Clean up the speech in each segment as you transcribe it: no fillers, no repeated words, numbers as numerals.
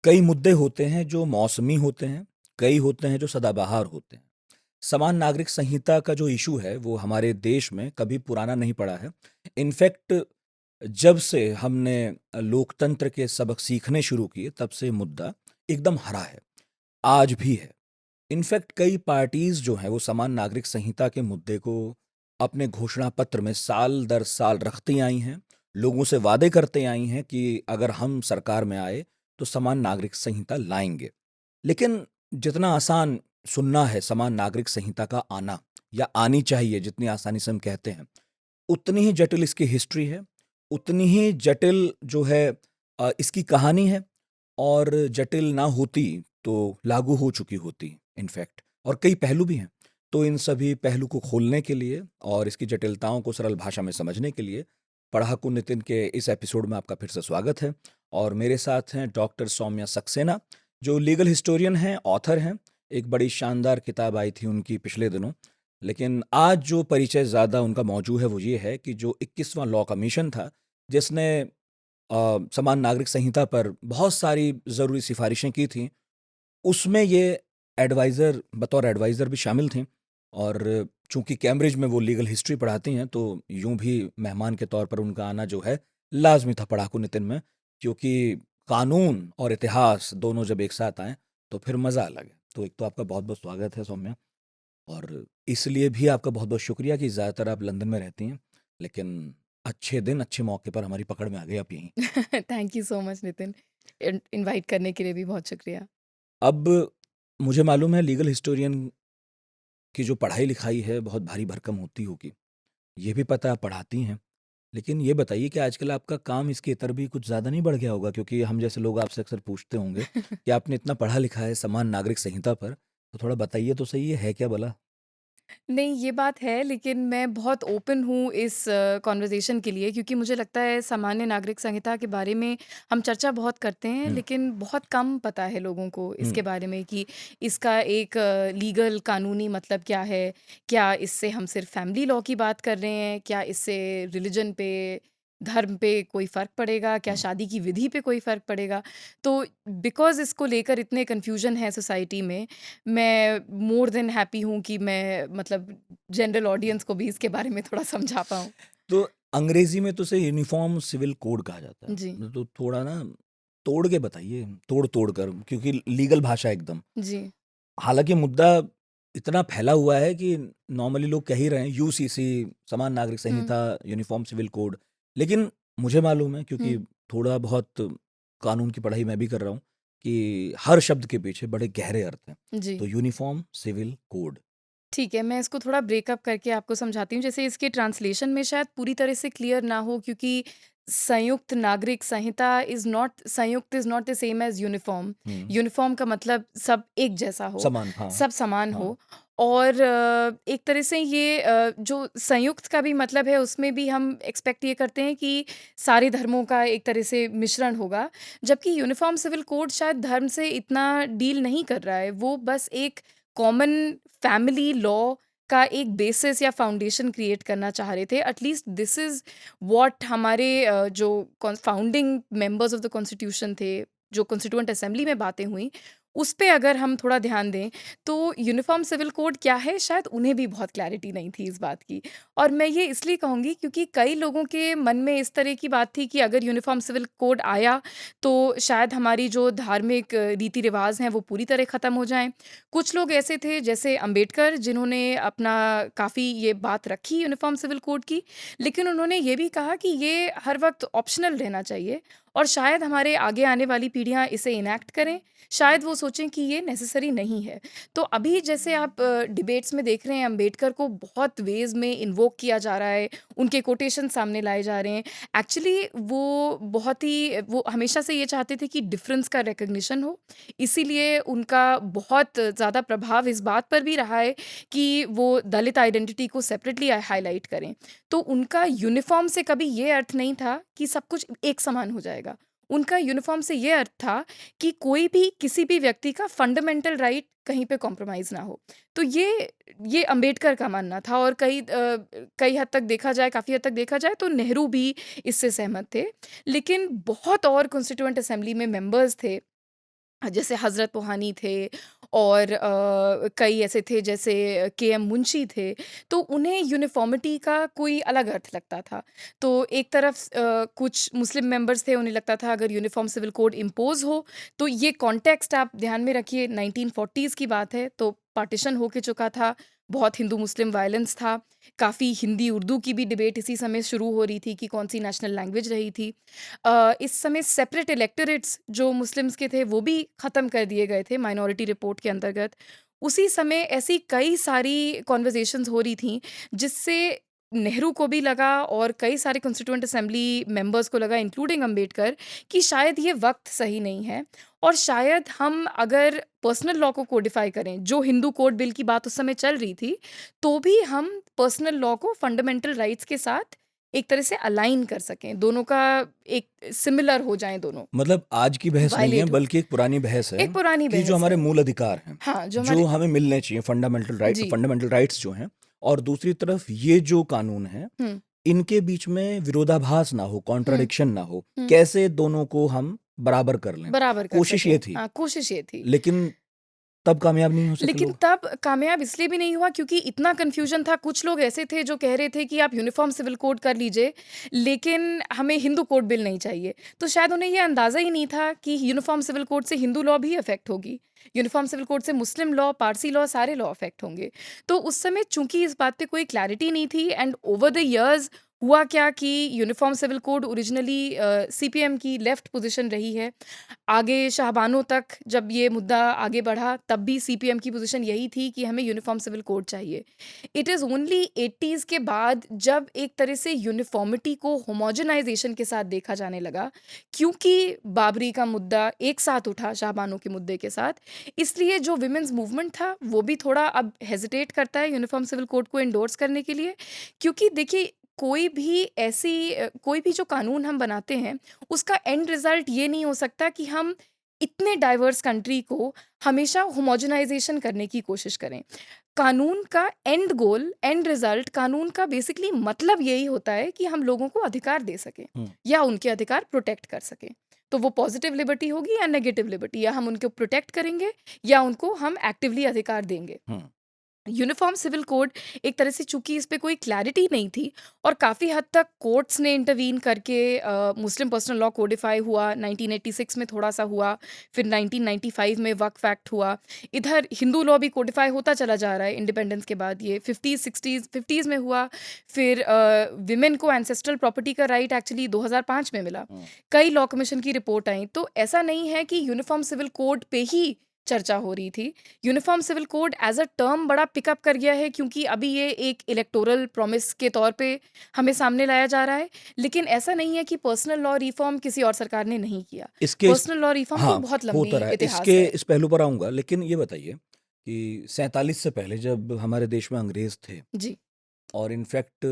कई मुद्दे होते हैं जो मौसमी होते हैं, कई होते हैं जो सदाबहार होते हैं। समान नागरिक संहिता का जो इश्यू है वो हमारे देश में कभी पुराना नहीं पड़ा है। इनफैक्ट जब से हमने लोकतंत्र के सबक सीखने शुरू किए तब से ये मुद्दा एकदम हरा है, आज भी है। इनफैक्ट कई पार्टीज़ जो हैं वो समान नागरिक संहिता के मुद्दे को अपने घोषणा पत्र में साल दर साल रखती आई हैं, लोगों से वादे करते आई हैं कि अगर हम सरकार में आए तो समान नागरिक संहिता लाएँगे। लेकिन जितना आसान सुनना है समान नागरिक संहिता का आना या आनी चाहिए जितनी आसानी से हम कहते हैं, उतनी ही जटिल इसकी हिस्ट्री है, उतनी ही जटिल जो है इसकी कहानी है और जटिल ना होती तो लागू हो चुकी होती इनफैक्ट और कई पहलू भी हैं। तो इन सभी पहलू को खोलने के लिए और इसकी जटिलताओं को सरल भाषा में समझने के लिए पढ़ाकू नितिन के इस एपिसोड में आपका फिर से स्वागत है। और मेरे साथ हैं डॉक्टर सौम्या सक्सेना जो लीगल हिस्टोरियन हैं, ऑथर हैं। एक बड़ी शानदार किताब आई थी उनकी पिछले दिनों। लेकिन आज जो परिचय ज़्यादा उनका मौजूद है वो ये है कि जो 21वां लॉ कमीशन था जिसने समान नागरिक संहिता पर बहुत सारी ज़रूरी सिफारिशें की थीं, उसमें ये एडवाइज़र बतौर एडवाइज़र भी शामिल थीं। और चूँकि कैम्ब्रिज में वो लीगल हिस्ट्री पढ़ाती हैं तो यूँ भी मेहमान के तौर पर उनका आना जो है लाज़मी था पढ़ाकू नितिन में, क्योंकि कानून और इतिहास दोनों जब एक साथ आएँ तो फिर मज़ा अलग है। तो एक तो आपका बहुत-बहुत स्वागत है सौम्या। और इसलिए भी आपका बहुत-बहुत शुक्रिया कि ज़्यादातर आप लंदन में रहती हैं, लेकिन अच्छे दिन, अच्छे मौके पर हमारी पकड़ में आ गए आप यहीं। Thank you so much Nitin. Invite करने के लिए भी बहुत शुक्रिया। अब मुझे मालूम है लीगल हिस्टोरियन की जो पढ़ाई-लिखाई है बहुत भारी-भरकम होती होगी। ये भी पता है आप पढ़ाती हैं। लेकिन ये बताइए कि आजकल आपका काम इसके इतर भी कुछ ज़्यादा नहीं बढ़ गया होगा? क्योंकि हम जैसे लोग आपसे अक्सर पूछते होंगे कि आपने इतना पढ़ा-लिखा है समान नागरिक संहिता पर, तो थोड़ा बताइए तो सही ये है क्या भला? नहीं, ये बात है, लेकिन मैं बहुत ओपन हूँ इस कॉन्वर्सेशन के लिए, क्योंकि मुझे लगता है सामान्य नागरिक संहिता के बारे में हम चर्चा बहुत करते हैं, हुँ, लेकिन बहुत कम पता है लोगों को हुँ, इसके बारे में कि इसका एक लीगल कानूनी मतलब क्या है? क्या इससे हम सिर्फ़ फैमिली लॉ की बात कर रहे हैं? क्या इससे रिलिजन पे, धर्म पे कोई फ़र्क पड़ेगा? क्या हुँ। शादी की विधि पे कोई फ़र्क पड़ेगा? तो बिकॉज़ इसको लेकर इतने कन्फ्यूज़न है सोसाइटी में, मैं मोर देन हैप्पी हूँ कि मैं मतलब जनरल ऑडियंस को भी इसके बारे में थोड़ा समझा पाऊँ। तो अंग्रेज़ी में तो उसे यूनिफ़ॉर्म सिविल कोड कहा जाता जी, है। तो थोड़ा ना तोड़ के बताइए, तोड़-तोड़ कर, क्योंकि लीगल भाषा एकदम। जी। हालाँकि मुद्दा इतना फैला हुआ है कि नॉर्मली लोग कह ही रहे हैं यूसीसी, समान नागरिक हुँ, संहिता, यूनिफ़ॉर्म सिविल कोड। लेकिन मुझे मालूम है, क्योंकि हुँ। थोड़ा बहुत कानून की पढ़ाई मैं भी कर रहा हूँ, कि हर शब्द के पीछे बड़े गहरे अर्थ हैं। जी। तो यूनिफ़ॉर्म सिविल कोड। ठीक है, मैं इसको थोड़ा ब्रेकअप करके आपको समझाती हूँ। जैसे इसके ट्रांसलेशन में शायद पूरी तरह से क्लियर ना हो, क्योंकि संयुक्त is not the same as uniform. Hmm, uniform का मतलब सब एक जैसा हो, समान, हाँ, सब समान हाँ। हो। और एक तरह से ये जो संयुक्त का भी मतलब है, उसमें भी हम एक्सपेक्ट ये करते हैं कि सारे धर्मों का एक तरह से मिश्रण होगा। जबकि यूनिफ़ॉर्म सिविल कोड शायद धर्म से इतना डील नहीं कर रहा है। वो बस एक कॉमन फैमिली लॉ का एक बेसिस या फाउंडेशन क्रिएट करना चाह रहे थे। एटलीस्ट दिस इज़ व्हाट हमारे जो founding members of the constitution थे, जो कॉन्स्टिट्यूएंट असेंबली में बातें हुई, उस पे अगर हम थोड़ा ध्यान दें, तो यूनिफ़ॉर्म सिविल कोड क्या है, शायद उन्हें भी बहुत क्लैरिटी नहीं थी इस बात की। और मैं ये इसलिए कहूँगी क्योंकि कई लोगों के मन में इस तरह की बात थी कि अगर यूनिफ़ॉर्म सिविल कोड आया, तो शायद हमारी जो धार्मिक रीति-रिवाज़ हैं, वो पूरी तरह ख़त्म हो जाएँ। कुछ लोग ऐसे थे जैसे अंबेडकर, जिन्होंने अपना काफ़ी ये बात रखी यूनिफ़ॉर्म सिविल कोड की, लेकिन उन्होंने ये भी कहा कि ये हर वक़्त ऑप्शनल रहना चाहिए और शायद हमारे आगे आने वाली पीढ़ियाँ इसे इनैक्ट करें, शायद वो सोचें कि ये नेसेसरी नहीं है। तो अभी जैसे आप डिबेट्स में देख रहे हैं, अंबेडकर को बहुत वेज़ में इन्वोक किया जा रहा है, उनके कोटेशन सामने लाए जा रहे हैं। एक्चुअली वो हमेशा से ये चाहते थे कि डिफ़रेंस का रिकॉग्निशन हो, इसीलिए उनका बहुत ज़्यादा प्रभाव इस बात पर भी रहा है कि वो दलित आइडेंटिटी को सेपरेटली हाइलाइट करें। तो उनका यूनिफ़ॉर्म से कभी ये अर्थ नहीं था कि सब कुछ एक समान हो जाएगा। उनका यूनिफ़ॉर्म से ये अर्थ था कि कोई भी किसी भी व्यक्ति का फंडामेंटल राइट कहीं पे कॉम्प्रोमाइज़ ना हो। तो ये अंबेडकर का मानना था और कई हद तक देखा जाए, काफ़ी हद तक देखा जाए, तो नेहरू भी इससे सहमत थे। लेकिन बहुत और कॉन्स्टिट्यूएंट असेंबली में मेंबर्स थे जैसे हज़रत पोहानी थे और कई ऐसे थे जैसे के.एम. मुंशी थे, तो उन्हें यूनिफ़ॉर्मिटी का कोई अलग अर्थ लगता था। तो एक तरफ कुछ मुस्लिम मेंबर्स थे, उन्हें लगता था अगर यूनिफ़ॉर्म सिविल कोड इम्पोज़ हो, तो ये कॉन्टेक्स्ट आप ध्यान में रखिए 1940s की बात है, तो पार्टीशन हो के चुका था, बहुत हिंदू-मुस्लिम वायलेंस था, काफ़ी हिंदी-उर्दू की भी डिबेट इसी समय शुरू हो रही थी कि कौन-सी नेशनल लैंग्वेज रही थी। इस समय सेपरेट इलेक्टोरेट्स जो मुस्लिम्स के थे वो भी ख़त्म कर दिए गए थे माइनॉरिटी रिपोर्ट के अंतर्गत। उसी समय ऐसी कई सारी कन्वर्सेशंस हो रही थीं जिससे नेहरू को भी लगा और कई सारे कॉन्स्टिट्यूएंट असेंबली मेंबर्स को लगा इंक्लूडिंग अंबेडकर कि शायद ये वक्त सही नहीं है और शायद हम अगर पर्सनल लॉ को कोडिफाई करें जो हिंदू कोड बिल की बात उस समय चल रही थी तो भी हम पर्सनल लॉ को फंडामेंटल राइट्स के साथ एक तरह से अलाइन कर सकें, दोनों का एक सिमिलर हो जाएँ दोनों, मतलब आज की बहस नहीं है वायलेट हो। बल्कि एक पुरानी बहस है एक पुरानी कि जो बहस हमारे है। मूल अधिकार हैं, हाँ, जो जो हमारे हमें मिलने चाहिए जी। फंडामेंटल राइट्स जो हैं, और दूसरी तरफ ये जो कानून हैं, हुँ, इनके बीच में विरोधाभास ना हो, हुँ, कॉन्ट्राडिक्शन ना हो, हुँ। कैसे दोनों को हम बराबर कर लें। बराबर कर कोशिश ये सकें। थी, हाँ, कोशिश ये थी। लेकिन तब कामयाब नहीं हो सके लेकिन लोग। तब कामयाब इसलिए भी नहीं हुआ क्योंकि इतना कन्फ्यूज़न था, कुछ लोग ऐसे थे जो कह रहे थे कि आप यूनिफ़ॉर्म सिविल कोड कर लीजिए, लेकिन हमें हिंदू कोड बिल नहीं चाहिए। तो शायद उन्हें ये अंदाज़ा ही नहीं था कि यूनिफ़ॉर्म सिविल कोड से हिंदू लॉ भी अफ़ेक्ट होगी। यूनिफ़ॉर्म सिविल कोड से मुस्लिम लॉ, पारसी लॉ, सारे लॉ अफ़ेक्ट होंगे। तो उस समय चूँकि इस बात पे कोई क्लैरिटी नहीं थी एंड ओवर द इयर्स हुआ क्या कि uniform civil code originally CPM की लेफ्ट पोज़ीशन रही है। आगे शाहबानों तक जब ये मुद्दा आगे बढ़ा तब भी सीपीएम की पोजीशन यही थी कि हमें यूनिफॉर्म सिविल कोड चाहिए। इट इज़ ओनली 80s के बाद जब एक तरह से यूनिफॉर्मिटी को होमोजेनाइजेशन के साथ देखा जाने लगा, क्योंकि बाबरी का मुद्दा एक साथ उठा शाहबानों के मुद्दे के साथ, इसलिए जो वुमेन्स मूवमेंट था वो भी थोड़ा अब हेजिटेट करता है यूनिफॉर्म सिविल कोड को एंडोर्स करने के लिए। क्योंकि देखिए कोई भी जो कानून हम बनाते हैं उसका एंड रिज़ल्ट ये नहीं हो सकता कि हम इतने डाइवर्स कंट्री को हमेशा होमोजेनाइज़ेशन करने की कोशिश करें। कानून का एंड गोल, एंड रिज़ल्ट कानून का बेसिकली मतलब यही होता है कि हम लोगों को अधिकार दे सकें हुँ, या उनके अधिकार प्रोटेक्ट कर सकें। तो वो पॉज़िटिव लिबर्टी होगी या नेगेटिव लिबर्टी, या हम उनको प्रोटेक्ट करेंगे या उनको हम एक्टिवली अधिकार देंगे। हुँ। यूनिफॉर्म सिविल कोड एक तरह से चूंकि इस पे कोई क्लैरिटी नहीं थी और काफ़ी हद तक कोर्ट्स ने इंटरवीन करके मुस्लिम पर्सनल लॉ कोडिफाई हुआ 1986 में, थोड़ा सा हुआ, फिर 1995 में वक्फ एक्ट हुआ। इधर हिंदू लॉ भी कोडिफाई होता चला जा रहा है इंडिपेंडेंस के बाद, ये 50s में हुआ। फिर विमेन को एंसेस्ट्रल प्रॉपर्टी का राइट एक्चुअली 2005 में मिला। हुँ। कई लॉ कमीशन की रिपोर्ट आई, तो ऐसा नहीं है कि यूनिफॉर्म सिविल कोड पे ही चर्चा हो रही थी। Uniform civil code as a term बड़ा पिकअप कर गया है क्योंकि अभी ये एक इलेक्टोरल प्रॉमिस के तौर पे हमें सामने लाया जा रहा है। लेकिन ऐसा नहीं है कि पर्सनल लॉ रिफॉर्म किसी और सरकार ने नहीं किया। इसके इस पर्सनल लॉ रिफॉर्म को हाँ, बहुत होता लंबी रहा है। इतिहास इसके है। इस पहलू पर आऊँगा, लेकिन ये बताइए कि 47 से पहले जब हमारे देश में अंग्रेज़ थे, जी। और इनफैक्ट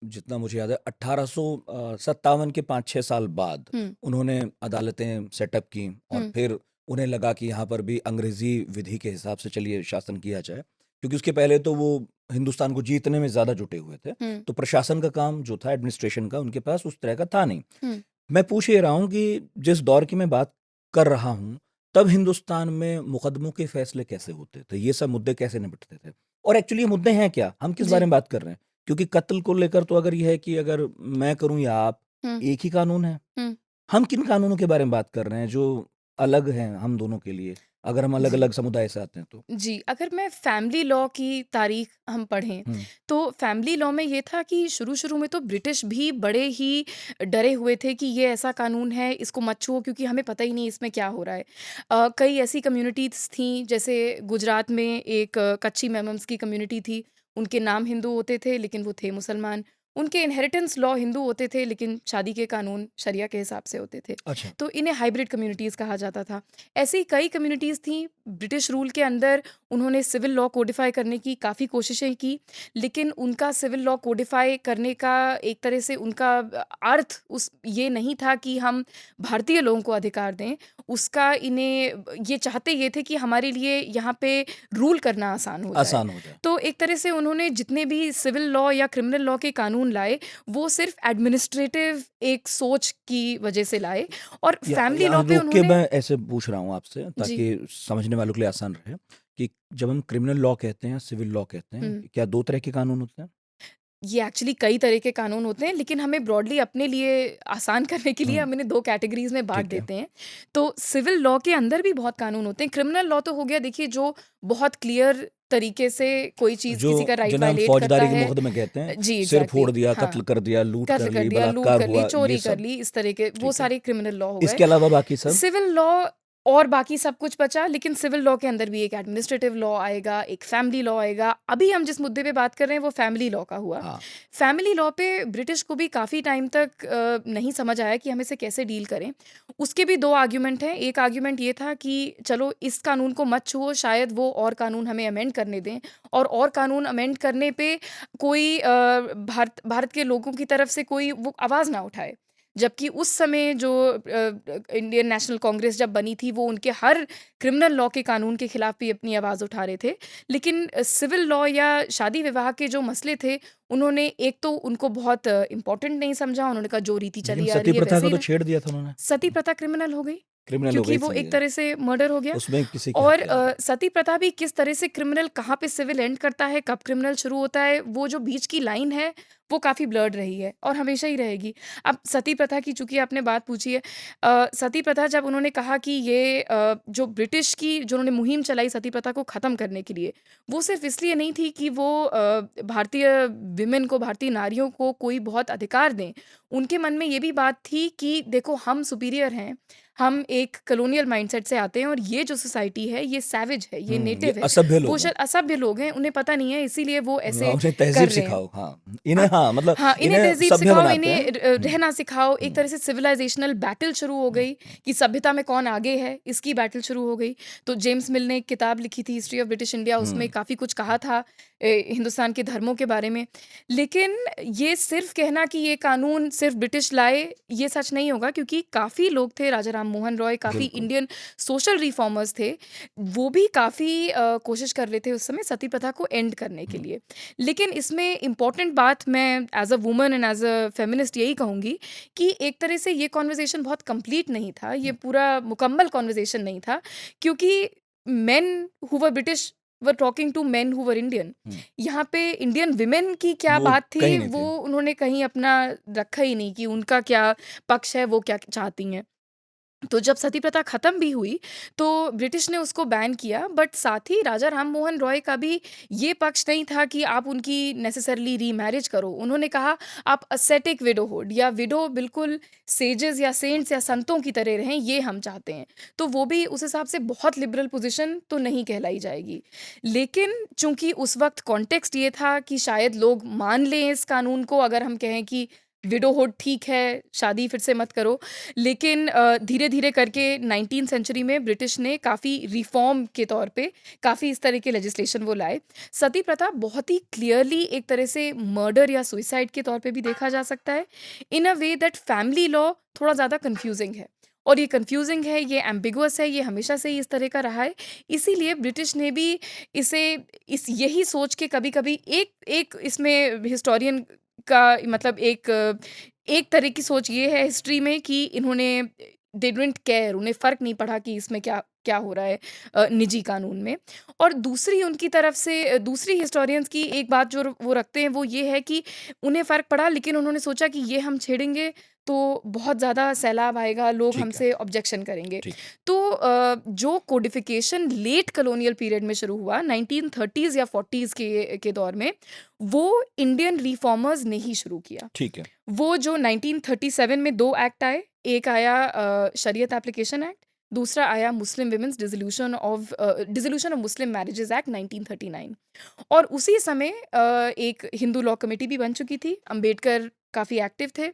जितना मुझे याद है 1857 के 5-6 साल बाद हुँ, उन्होंने अदालतें सेटअप की, और हुँ, फिर उन्हें लगा कि यहाँ पर भी अंग्रेज़ी विधि के हिसाब से चलिए शासन किया जाए। क्योंकि उसके पहले तो वो हिंदुस्तान को जीतने में ज़्यादा जुटे हुए थे। हुँ, तो प्रशासन का काम जो था, एडमिनिस्ट्रेशन का, उनके पास उस तरह का था नहीं। हुँ। मैं पूछ ये रहा हूँ कि जिस दौर की मैं बात कर रहा हूँ, तब हिंदुस्तान में मुकदमों के फैसले कैसे होते थे? ये सब मुद्दे कैसे निपटते थे? और एक्चुअली ये मुद्दे हैं क्या? हम किस बारे जी। में बात कर रहे हैं? क्योंकि कत्ल को लेकर तो अगर ये है कि अगर मैं करूँ या आप, हुँ, एक ही कानून है। हुँ। हम किन कानूनों के बारे में बात कर रहे हैं जो अलग हैं हम दोनों के लिए, अगर हम जी। अलग-अलग समुदाय से आते हैं तो? जी, अगर मैं फैमिली लॉ की तारीख़ हम पढ़ें, हुँ, तो फैमिली लॉ में ये था कि शुरू-शुरू में तो ब्रिटिश भी बड़े ही डरे हुए थे कि ये ऐसा कानून है, इसको मत छुओ क्योंकि हमें पता ही नहीं इसमें क्या हो रहा है। कई ऐसी कम्युनिटीज़ थीं, जैसे गुजरात में एक कच्छी मेमन्स की कम्युनिटी थी, उनके नाम हिंदू होते थे लेकिन वो थे मुसलमान। उनके इनहेरिटेंस लॉ हिंदू होते थे लेकिन शादी के कानून शरिया के हिसाब से होते थे। अच्छा। तो इन्हें हाइब्रिड कम्युनिटीज़ कहा जाता था। ऐसी कई कम्युनिटीज़ थीं, ब्रिटिश रूल के अंदर उन्होंने सिविल लॉ कोडिफ़ाई करने की काफ़ी कोशिशें की, लेकिन उनका सिविल लॉ कोडिफ़ाई करने का एक तरह से उनका अर्थ उस ये नहीं था कि हम भारतीय लोगों को अधिकार दें, उसका इन्हें ये चाहते ये थे कि हमारे लिए यहाँ पे रूल करना आसान हो जाए। आसान हो जाए। तो एक तरह से उन्होंने जितने भी सिविल लॉ या क्रिमिनल लॉ के कानून कानून लाए वो सिर्फ एडमिनिस्ट्रेटिव एक सोच की वजह से लाए और फैमिली यहाँ लॉ पे रोक के उन्होंने मैं ऐसे पूछ रहा हूँ आपसे जी ताकि समझने वालों के लिए आसान रहे कि जब हम क्रिमिनल लॉ कहते हैं, सिविल लॉ कहते हैं, हम्म क्या 2 तरह के कानून होते हैं? ये एक्चुअली कई तरह के कानून होते हैं लेकिन हमें ब्रॉडली अपने लिए आसान करने के लिए हुँ, हम इन्हें दो कैटेगरीज में बांट ठीक है, देते हैं। तो सिविल लॉ के अंदर भी बहुत कानून होते हैं। क्रिमिनल लॉ तो हो गया देखिए जो बहुत क्लियर तरीके से कोई चीज़ जो किसी का राइट जिन्हें हम वायलेट करता फौजदारी के है। मुकदमे कहते हैं, जी सिर फोड़ एग्जैक्टली दिया, हाँ, कत्ल कर दिया, लूट कर कत्ल कर ली, दिया, लूट बलात्कार कर ली, हुआ, ये चोरी कर सब, ली, इस तरह के वो ठीक है। सारे क्रिमिनल लॉ हो गए। इसके अलावा बाकी सब? सिविल लॉ और बाकी सब कुछ बचा लेकिन सिविल लॉ के अंदर भी एक एडमिनिस्ट्रेटिव लॉ आएगा, एक फैमिली लॉ आएगा। अभी हम जिस मुद्दे पे बात कर रहे हैं वो फैमिली लॉ का हुआ। हाँ, फैमिली लॉ पे ब्रिटिश को भी काफ़ी टाइम तक नहीं समझ आया कि हम इसे कैसे डील करें। उसके भी 2 आर्ग्यूमेंट हैं। एक आर्ग्यूमेंट ये था कि चलो इस कानून को मत छुओ, शायद वो और कानून हमें अमेंड करने दें और कानून अमेंड करने पे कोई भारत के लोगों की तरफ से कोई वो आवाज़ ना उठाए। जबकि उस समय जो इंडियन नेशनल कांग्रेस जब बनी थी वो उनके हर क्रिमिनल लॉ के कानून के खिलाफ भी अपनी आवाज़ उठा रहे थे। लेकिन सिविल लॉ या शादी विवाह के जो मसले थे उन्होंने एक तो उनको बहुत इम्पोर्टेंट नहीं समझा। उन्होंने कहा जो रीति लेकिन चली आ सती रही है प्रथा वैसे को ही तो रहे। छेड़ दिया था उन्होंने। सती प्रथा क्रिमिनल हो गई क्रिमिनल हो क्योंकि गई वो एक समझिए। तरह से मर्डर हो गया। उसमें किसी की और हत्या हो गई। सती प्रथा भी किस तरह से क्रिमिनल कहाँ पे सिविल एंड करता है, कब क्रिमिनल शुरू होता है, वो जो बीच की लाइन है वो काफ़ी ब्लर्ड रही है और हमेशा ही रहेगी। अब सती प्रथा की चूँकि आपने बात पूछी है, सती प्रथा जब उन्होंने कहा कि ये जो ब्रिटिश की जो उन्होंने मुहिम चलाई सती प्रथा को ख़त्म करने के लिए, वो सिर्फ़ इसलिए नहीं थी कि वो भारतीय विमेन को, भारतीय नारियों को कोई बहुत अधिकार दें। उनके मन में ये भी बात थी कि देखो हम सुपीरियर हैं, हम एक कॉलोनियल माइंडसेट से आते हैं और ये जो सोसाइटी है ये सैवेज है, ये ये नेटिव है, असभ्य वो लोग हैं। शायद असभ्य लोग हैं, उन्हें पता नहीं है इसीलिए वो ऐसे उन्हें कर तहज़ीब रहे हैं। सिखाओ, हाँ। इन्हें अ, हाँ, मतलब हाँ, इन्हें इन्हें तहज़ीब सभ्य सिखाओ, बनाते हैं। इन्हें हुँ, रहना सिखाओ, एक हुँ, तरह से सिविलाइज़ेशनल बैटल शुरू हो हुँ, गई कि सभ्यता में कौन आगे है, इसकी बैटल शुरू हो गई। तो जेम्स मिल ने एक किताब लिखी थी हिस्ट्री ऑफ ब्रिटिश इंडिया, उसमें हुँ, काफ़ी कुछ कहा था हिंदुस्तान के धर्मों के बारे में। लेकिन ये सिर्फ़ कहना कि ये कानून सिर्फ़ ब्रिटिश लाए, ये सच नहीं होगा क्योंकि काफ़ी लोग थे, राजा राम मोहन रॉय, काफ़ी बिल्कुल। इंडियन सोशल रिफॉर्मर्स थे, वो भी काफ़ी कोशिश कर रहे थे उस समय सती प्रथा को एंड करने के हुँ, लिए। लेकिन इसमें इम्पॉर्टेंट बात मैं as a woman and as a feminist यही कहूँगी कि एक तरह से ये कन्वर्सेशन बहुत कंप्लीट नहीं था, ये हुँ, पूरा मुकम्मल कन्वर्सेशन नहीं था क्योंकि men who were British were talking to men who were Indian. हुँ। यहाँ पे इंडियन वुमेन की क्या वो बात कहीं थी, नहीं थे। वो उन्होंने कहीं अपना रखा ही नहीं कि उनका क्या पक्ष है, वो क्या चाहती हैं। तो जब सती प्रथा खत्म भी हुई, तो ब्रिटिश ने उसको बैन किया बट साथ ही राजा राम मोहन रॉय का भी ये पक्ष नहीं था कि आप उनकी नेसेसरली रीमैरिज करो। उन्होंने कहा आप ascetic विडोहुड या विडो बिल्कुल सेजेस या सेंट्स या संतों की तरह रहें, ये हम चाहते हैं। तो वो भी उस हिसाब से बहुत लिबरल पोज़ीशन तो नहीं कहलाई जाएगी। लेकिन चूँकि उस वक़्त कॉन्टेक्स्ट ये था कि शायद लोग मान लें इस कानून को अगर हम कहें कि विडोहुड ठीक है, शादी फिर से मत करो। लेकिन धीरे-धीरे करके 19th सेंचुरी में ब्रिटिश ने काफ़ी रिफ़ॉर्म के तौर पे काफ़ी इस तरह के लेजिस्लेशन वो लाए। सती प्रथा बहुत ही क्लियरली एक तरह से मर्डर या सुसाइड के तौर पे भी देखा जा सकता है, इन अ वे दैट फैमिली लॉ थोड़ा ज़्यादा कन्फ्यूज़िंग है। और ये कन्फ्यूज़िंग है, ये एम्बिगुअस है, ये हमेशा से ही इस तरह का रहा है। इसीलिए ब्रिटिश ने भी इसे इस यही सोच के कभी-कभी एक एक इसमें हिस्टोरियन का मतलब एक तरह की सोच ये है हिस्ट्री में कि इन्होंने दे डिडंट केयर, उन्हें फ़र्क नहीं पड़ा कि इसमें क्या क्या हो रहा है निजी कानून में। और दूसरी उनकी तरफ से दूसरी हिस्टोरियंस की एक बात जो वो रखते हैं वो ये है कि उन्हें फ़र्क पड़ा लेकिन उन्होंने सोचा कि ये हम छेड़ेंगे तो बहुत ज़्यादा सैलाब आएगा, लोग ठीक है, हमसे ऑब्जेक्शन करेंगे। ठीक है, तो जो कोडिफ़िकेशन लेट कॉलोनियल पीरियड में शुरू हुआ 1930s या 40s के दौर में, वो इंडियन रिफ़ॉर्मर्स ने ही शुरू किया। ठीक है। वो जो 1937 में 2 एक्ट आए, एक आया शरीयत एप्लीकेशन एक्ट, दूसरा आया Muslim women's dissolution of Muslim marriages act 1939। और उसी समय एक हिंदू लॉ कमिटी भी बन चुकी थी, अंबेडकर काफ़ी एक्टिव थे,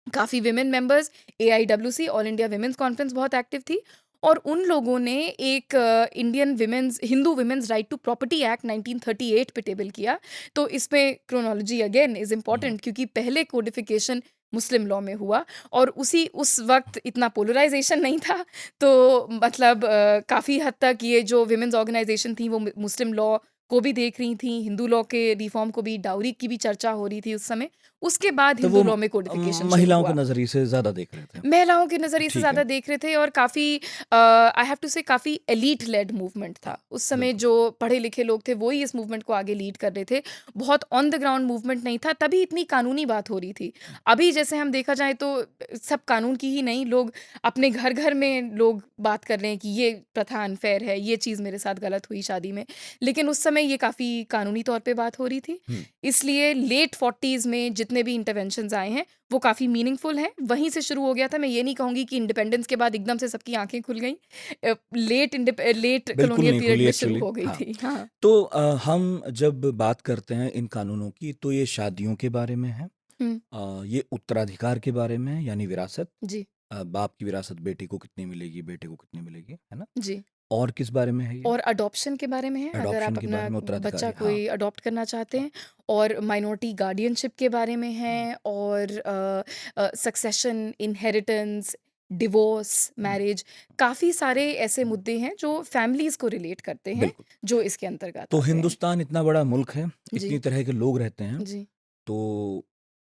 काफ़ी women members, AIWC all India women's conference बहुत एक्टिव थी और उन लोगों ने एक Indian women's Hindu women's right to property act 1938 पे टेबल किया। तो इसमें chronology again is hmm, important क्योंकि पहले कोडिफ़िकेशन मुस्लिम लॉ में हुआ और उस वक़्त इतना पोलराइज़ेशन नहीं था। तो मतलब काफ़ी हद तक ये जो वुमेन्स ऑर्गनाइज़ेशन थी वो मुस्लिम लॉ को भी देख रही थी, हिंदू लॉ के रिफॉर्म को भी, डाउरी की भी चर्चा हो रही थी उस समय। उसके बाद तो हिंदू वो लॉ में कोडिफिकेशन शुरू महिलाओं के हुआ। नज़रिए से ज़्यादा देख रहे थे। महिलाओं के नज़रिए से ठीक है। ज़्यादा देख रहे थे और काफ़ी आई हैव टू से काफ़ी एलीट लेड मूवमेंट था। उस समय बिल्कुल। जो पढ़े-लिखे लोग थे वो ही इस मूवमेंट को आगे लीड कर रहे थे। बहुत ऑन द ग्राउंड मूवमेंट नहीं था, तभी इतनी कानूनी बात हो रही थी। अभी जैसे हम देखा जाए तो सब कानून की ही नहीं, लोग अपने घर-घर में लोग बात कर रहे हैं कि ये प्रथा अनफेयर है, ये चीज़ मेरे साथ गलत हुई शादी में। लेकिन उस समय ये काफ़ी कानूनी तौर पे बात हो रही थी। हुँ। इसलिए लेट 40s में जितने भी इंटरवेंशंस आए हैं वो काफ़ी मीनिंगफुल हैं। वहीं से शुरू हो गया था। मैं ये नहीं कहूँगी कि इंडिपेंडेंस के बाद एकदम से सबकी आँखें खुल गईं। लेट बिल्कुल कॉलोनियल नहीं पीरियड खुली में शुरू एक्चुअली। हो गई हाँ। थी। हाँ। तो हम जब बात करते हैं इन कानूनों की तो ये शादियों के बारे में है। हुँ। ये उत्तराधिकार के बारे में है यानी विरासत। जी, बाप की विरासत बेटी को कितनी मिलेगी, बेटे को कितनी मिलेगी, है ना? जी। और किस बारे में है ये? और अडॉप्शन के बारे में है, अगर एडॉप्शन आप के अपना बारे में बच्चा उत्तराधिकारी। हाँ, कोई अडॉप्ट करना चाहते हाँ, हैं, और माइनॉरिटी गार्डियनशिप के बारे में हाँ। है, और सक्सेशन, इनहेरिटेंस, डिवोर्स, हुँ, मैरिज, काफ़ी सारे ऐसे हुँ। मुद्दे हैं जो फैमिलीज़ को रिलेट करते हैं, बिल्कुल। जो इसके अंतर्गत तो आते हैं। हिंदुस्तान इतना बड़ा मुल्क है, इतनी जी, तरह के लोग रहते हैं, जी। तो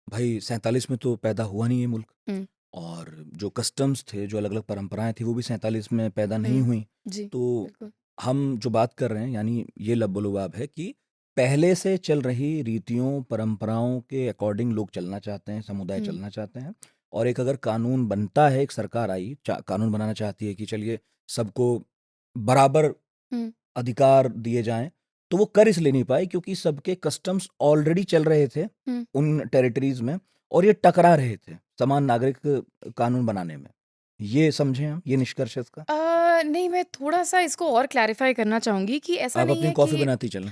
भाई 47 में तो पैदा हुआ नहीं ये मुल्क। हुँ, और जो कस्टम्स थे, जो अलग-अलग परंपराएँ थी, वो भी 47 में पैदा नहीं हुँ। हुईं। जी, तो बिल्कुल। हम जो बात कर रहे हैं, यानी ये लबो-लुआब है कि पहले से चल रही रीतियों, परंपराओं के अकॉर्डिंग लोग चलना चाहते हैं, समुदाय हुँ, चलना चाहते हैं। और एक अगर कानून बनता है, एक सरकार आई, कानून बनाना चाहती है कि चलिए सबको बराबर हुँ, अधिकार दिए जाएँ, तो वो कर इसलिए नहीं पाए क्योंकि सबके कस्टम्स ऑलरेडी चल रहे थे हुँ। उन टेरिटरीज़ में और ये टकरा रहे थे समान नागरिक कानून बनाने में। ये समझें हम, ये निष्कर्ष है इसका? नहीं, मैं थोड़ा-सा इसको और क्लैरिफ़ाई करना चाहूँगी कि ऐसा आप नहीं अपनी है कॉफ़ी कि बनाती चलें।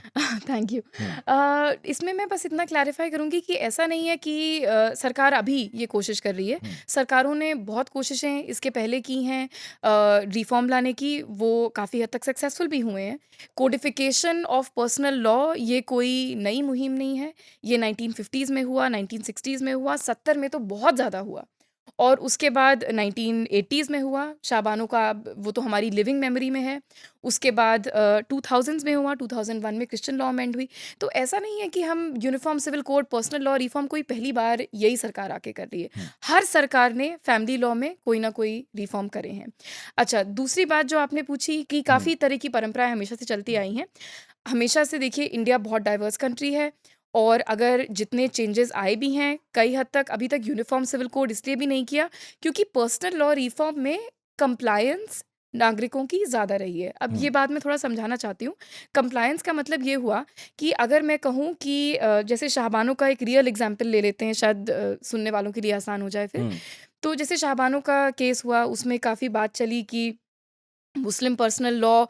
Thank you. हुँ, इसमें मैं बस इतना क्लैरिफ़ाई करूँगी कि ऐसा नहीं है कि सरकार अभी ये कोशिश कर रही है। हुँ, सरकारों ने बहुत कोशिशें इसके पहले की हैं रिफ़ॉर्म लाने की, वो काफ़ी हद तक सक्सेसफुल भी हुए हैं। कोडिफ़िकेशन ऑफ पर्सनल लॉ ये कोई नई मुहिम नहीं है। ये 1950s में हुआ, 1960s में हुआ, 70 में तो बहुत ज़्यादा हुआ। और उसके बाद 1980s में हुआ, शाबानो का वो तो हमारी लिविंग मेमोरी में है। उसके बाद 2000s में हुआ, 2001 में क्रिश्चियन लॉ अमेंड हुई। तो ऐसा नहीं है कि हम uniform civil code, personal law reform कोई पहली बार यही सरकार आके कर रही है। हुँ, हर सरकार ने फैमिली लॉ में कोई ना कोई रिफ़ॉर्म करे हैं। अच्छा, दूसरी बात जो आपने पूछी कि हुँ, काफ़ी तरह की परंपराएँ हमेशा से चलती हुँ, आई हैं। हमेशा से देखिए इंडिया बहुत डाइवर्स कंट्री है, और अगर जितने चेंजेस आए भी हैं, कई हद तक अभी तक यूनिफ़ॉर्म सिविल कोड इसलिए भी नहीं किया क्योंकि पर्सनल लॉ रिफ़ॉर्म में कंप्लायंस नागरिकों की ज़्यादा रही है। अब हुँ, ये बात मैं थोड़ा समझाना चाहती हूँ। कंप्लायंस का मतलब ये हुआ कि अगर मैं कहूँ कि जैसे शाहबानो का एक रियल एग्ज़ाम्पल ले लेते हैं, शायद सुनने वालों के लिए आसान हो जाए फिर। हुँ, तो जैसे शाहबानो का केस हुआ, उसमें काफ़ी बात चली कि मुस्लिम पर्सनल लॉ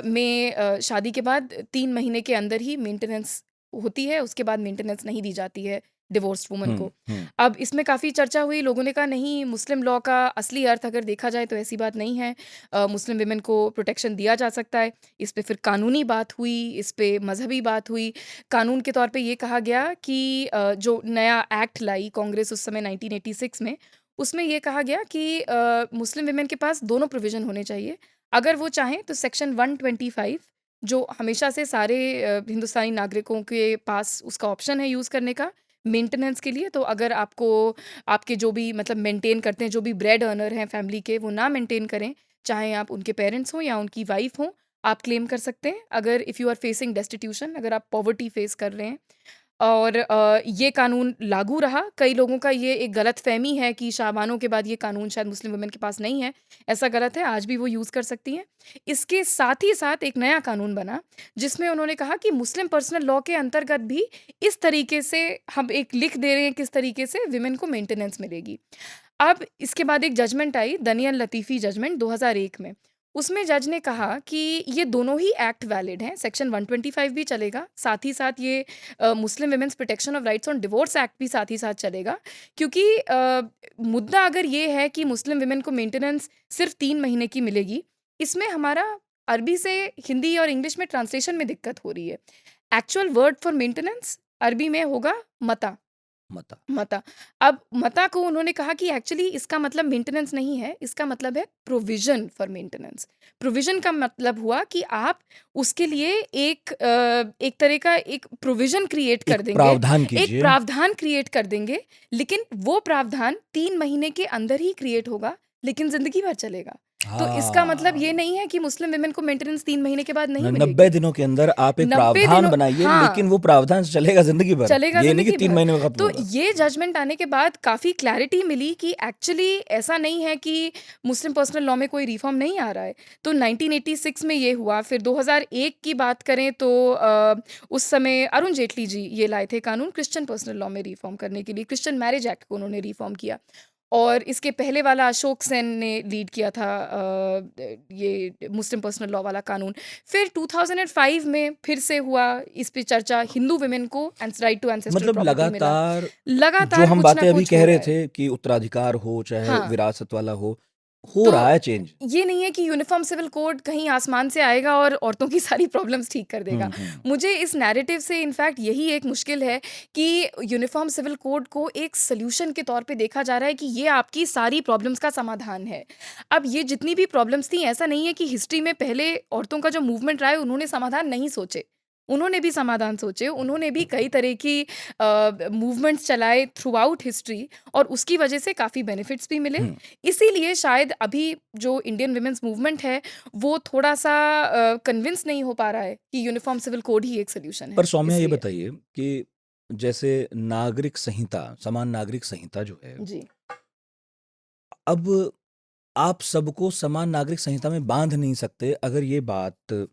में शादी के बाद 3 महीने के अंदर ही मेंटेनेंस होती है, उसके बाद मेंटेनेंस नहीं दी जाती है डिवोर्स्ड वुमन हुँ, को। हुँ, अब इसमें काफ़ी चर्चा हुई, लोगों ने कहा नहीं, मुस्लिम लॉ का असली अर्थ अगर देखा जाए तो ऐसी बात नहीं है। मुस्लिम वुमेन को प्रोटेक्शन दिया जा सकता है। इस पे फिर कानूनी बात हुई, इस पे मज़हबी बात हुई। कानून के तौर पे ये कहा गया कि जो नया एक्ट लाई कांग्रेस उस समय 1986 में, उसमें ये कहा गया कि मुस्लिम वुमेन के पास दोनों प्रोविज़न होने चाहिए। अगर वो चाहें तो सेक्शन 125, जो हमेशा से सारे हिंदुस्तानी नागरिकों के पास उसका ऑप्शन है यूज़ करने का मेंटेनेंस के लिए, तो अगर आपको आपके जो भी मतलब मेंटेन करते हैं, जो भी ब्रेड अर्नर हैं फैमिली के, वो ना मेंटेन करें, चाहे आप उनके पेरेंट्स हों या उनकी वाइफ हों, आप क्लेम कर सकते हैं। अगर if you are facing destitution, अगर आप पॉवर्टी फेस कर रहे हैं, और ये कानून लागू रहा। कई लोगों का ये एक गलतफ़हमी है कि शाबानों के बाद ये कानून शायद मुस्लिम वुमेन के पास नहीं है। ऐसा गलत है, आज भी वो यूज़ कर सकती हैं। इसके साथ ही साथ एक नया कानून बना, जिसमें उन्होंने कहा कि मुस्लिम पर्सनल लॉ के अंतर्गत भी इस तरीके से हम एक लिख दे रहे हैं किस तरीके से वुमेन को मेंटेनेंस मिलेगी। अब इसके बाद एक जजमेंट आई, दनियल लतीफ़ी जजमेंट 2001 में। उसमें जज ने कहा कि ये दोनों ही एक्ट वैलिड हैं, सेक्शन 125 भी चलेगा, साथ ही साथ ये Muslim women's protection of rights on divorce act भी साथ ही साथ चलेगा। क्योंकि मुद्दा अगर ये है कि मुस्लिम वुमेन को मेंटेनेंस सिर्फ़ 3 महीने की मिलेगी, इसमें हमारा अरबी से हिंदी और इंग्लिश में ट्रांसलेशन में दिक्कत हो रही है। एक्चुअल वर्ड फॉर मेंटेनेंस अरबी में होगा मता। मता। मता। अब मता को उन्होंने कहा कि एक्चुअली इसका मतलब मेंटेनेंस नहीं है, इसका मतलब है प्रोविज़न फॉर मेंटेनेंस। प्रोविज़न का मतलब हुआ कि आप उसके लिए एक तरह का एक प्रोविज़न क्रिएट कर एक देंगे, प्रावधान एक कीजिए। प्रावधान क्रिएट कर देंगे, लेकिन वो प्रावधान 3 महीने के अंदर ही क्रिएट होगा, लेकिन ज़िंदगी भर चलेगा। तो इसका मतलब ये हाँ। नहीं है कि मुस्लिम वुमेन को मेंटेनेंस 3 महीने के बाद नहीं 90 मिलेगी। दिनों के अंदर आप एक 90 प्रावधान दिनों बनाइए, हाँ। लेकिन वो प्रावधान चलेगा ज़िंदगी भर। चलेगा ये नहीं कि ज़िंदगी 3 भर। महीने में खत्म तो होगा। ये जजमेंट आने के बाद काफ़ी क्लैरिटी मिली कि एक्चुअली ऐसा नहीं है कि मुस्लिम पर्सनल लॉ में कोई रिफ़ॉर्म नहीं आ रहा है। तो 1986 में ये हुआ, फिर 2001 की बात करें तो उस समय अरुण जेटली जी ये लाए थे कानून क्रिश्चियन पर्सनल लॉ में रिफ़ॉर्म करने के लिए, क्रिश्चियन मैरिज एक्ट को उन्होंने रिफ़ॉर्म किया। और इसके पहले वाला अशोक सेन ने लीड किया था ये मुस्लिम पर्सनल लॉ वाला कानून। फिर 2005 में फिर से हुआ इस पे चर्चा, हिंदू वुमेन को राइट टू एंसेस्ट्रल मतलब प्रॉपर्टी मिला। लगातार जो लगातार हम कुछ ना बातें अभी कुछ कह हो रहे रहा है। थे कि उत्तराधिकार हो, चाहे हाँ, विरासत वाला हो तो रहा है चेंज। ये नहीं है कि यूनिफ़ॉर्म सिविल कोड कहीं आसमान से आएगा और औरतों की सारी प्रॉब्लम्स ठीक कर देगा। हुँ। मुझे इस नैरेटिव से इनफैक्ट यही एक मुश्किल है कि यूनिफ़ॉर्म सिविल कोड को एक सॉल्यूशन के तौर पे देखा जा रहा है कि ये आपकी सारी प्रॉब्लम्स का समाधान है। अब ये जितनी भी प्रॉब्लम्स थी, ऐसा नहीं है कि हिस्ट्री में पहले औरतों का जो मूवमेंट रहा है उन्होंने समाधान नहीं सोचे। उन्होंने भी समाधान सोचे, उन्होंने भी कई तरह की मूवमेंट्स चलाए थ्रूआउट हिस्ट्री और उसकी वजह से काफ़ी बेनिफिट्स भी मिले। हुँ। इसीलिए शायद अभी जो इंडियन वुमेन्स मूवमेंट है, वो थोड़ा-सा कन्विंस नहीं हो पा रहा है कि यूनिफ़ॉर्म सिविल कोड ही एक सॉल्यूशन पर है, सौम्या ये इसलिए। बताइए कि जैसे नागरिक संहिता, समान नागरिक संहिता जो है, जी। अब आप सबको समान नागरिक संहिता में बाँध नहीं सकते अगर ये बात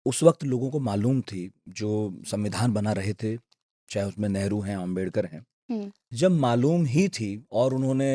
उस वक़्त लोगों को मालूम थी, जो संविधान बना रहे थे, चाहे उसमें नेहरू हैं, अम्बेडकर हैं। हुँ, जब मालूम ही थी और उन्होंने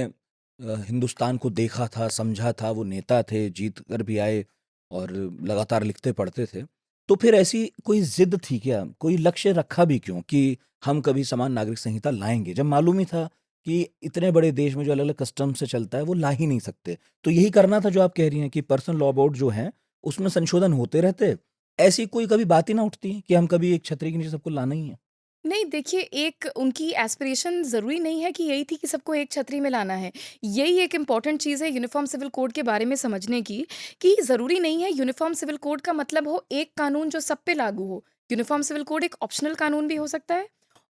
हिंदुस्तान को देखा था, समझा था, वो नेता थे, जीत कर भी आए और लगातार लिखते पढ़ते थे। तो फिर ऐसी कोई ज़िद थी क्या? कोई लक्ष्य रखा भी क्यों कि हम कभी समान नागरिक संहिता लाएँगे? जब मालूम ही था कि इतने बड़े देश में जो अलग-अलग कस्टम से चलता है, वो ला ही नहीं सकते। तो यही करना था जो आप कह रही हैं कि पर्सनल लॉ बोर्ड जो है, उसमें संशोधन होते रहते। ऐसी कोई कभी बात ही ना उठती कि हम कभी एक छतरी के नीचे सबको लाना ही है? नहीं देखिए, एक उनकी एस्पिरेशन ज़रूरी नहीं है कि यही थी कि सबको एक छतरी में लाना है। यही एक इम्पॉर्टेंट चीज़ है यूनिफ़ॉर्म सिविल कोड के बारे में समझने की, कि ज़रूरी नहीं है यूनिफ़ॉर्म सिविल कोड का मतलब हो एक कानून जो सब पे लागू हो। यूनिफ़ॉर्म सिविल कोड एक ऑप्शनल कानून भी हो सकता है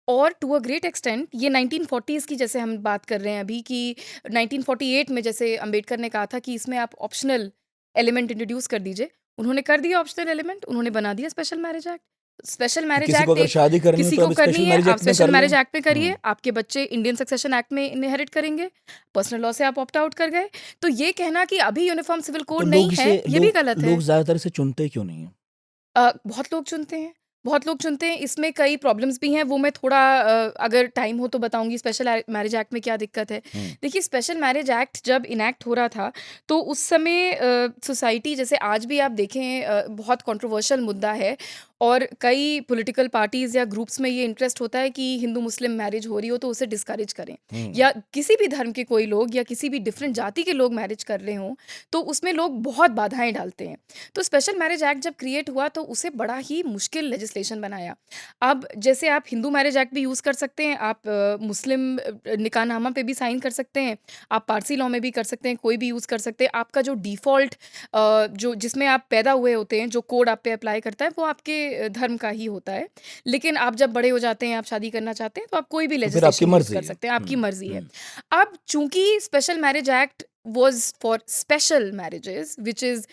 और टू अ ग्रेट एक्सटेंट ये 1940s की जैसे हम बात कर रहे हैं अभी कि 1948 में जैसे अम्बेडकर ने कहा था कि इसमें आप ऑप्शनल एलिमेंट इंट्रोड्यूस कर दीजिए। उन्होंने कर दिया ऑप्शनल एलिमेंट, उन्होंने बना दिया स्पेशल मैरिज एक्ट। स्पेशल कि मैरिज किसी को एक्ट अगर एक शादी करनी हो किसी तो को अब करनी स्पेशल है, मैरिज आप एक्ट में कर स्पेशल लें। मैरिज एक्ट में करिए, हुँ। आपके बच्चे इंडियन सक्सेशन एक्ट में इनहेरिट करेंगे, पर्सनल लॉ से आप ऑप्ट आउट कर गए। तो ये कहना कि अभी यूनिफ़ॉर्म सिविल तो कोड नहीं है, ये भी गलत लोग है। ज़्यादातर इसे चुनते क्यों नहीं हैं? बहुत लोग चुनते हैं, बहुत लोग चुनते हैं, इसमें कई प्रॉब्लम्स भी हैं, वो मैं थोड़ा अगर टाइम हो तो बताऊँगी स्पेशल मैरिज एक्ट में क्या दिक्कत है। हुँ। देखिए स्पेशल मैरिज एक्ट जब इनैक्ट हो रहा था, तो उस समय सोसाइटी जैसे आज भी आप देखें बहुत कंट्रोवर्शियल मुद्दा है और कई पॉलिटिकल पार्टीज़ या ग्रुप्स में ये इंटरेस्ट होता है कि हिंदू-मुस्लिम मैरिज हो रही हो तो उसे डिस्करेज करें हुँ। या किसी भी धर्म के कोई लोग या किसी भी डिफरेंट जाति के लोग मैरिज कर रहे हों, तो उसमें लोग बहुत बाधाएँ डालते हैं। तो स्पेशल मैरिज एक्ट जब क्रिएट हुआ तो उसे बड़ा ही मुश्किल लेजिस्लेशन बनाया। अब जैसे आप हिंदू मैरिज एक्ट भी यूज़ कर सकते हैं, आप मुस्लिम निकाहनामा पे भी साइन कर सकते हैं, आप पारसी लॉ में भी कर सकते हैं, कोई भी यूज़ कर सकते हैं। आपका जो डिफ़ॉल्ट जो जिसमें आप पैदा हुए होते हैं, जो कोड आप पे अप्लाई करता है, वो आपके धर्म का ही होता है। लेकिन आप जब बड़े हो जाते हैं, आप शादी करना चाहते हैं, तो आप कोई भी तो फिर आपकी लेजिस्लेशन यूज़ मर्ज़ी कर है। सकते हैं, आपकी हुँ। मर्ज़ी है। हुँ। अब चूँकि special marriage act was for special marriages which is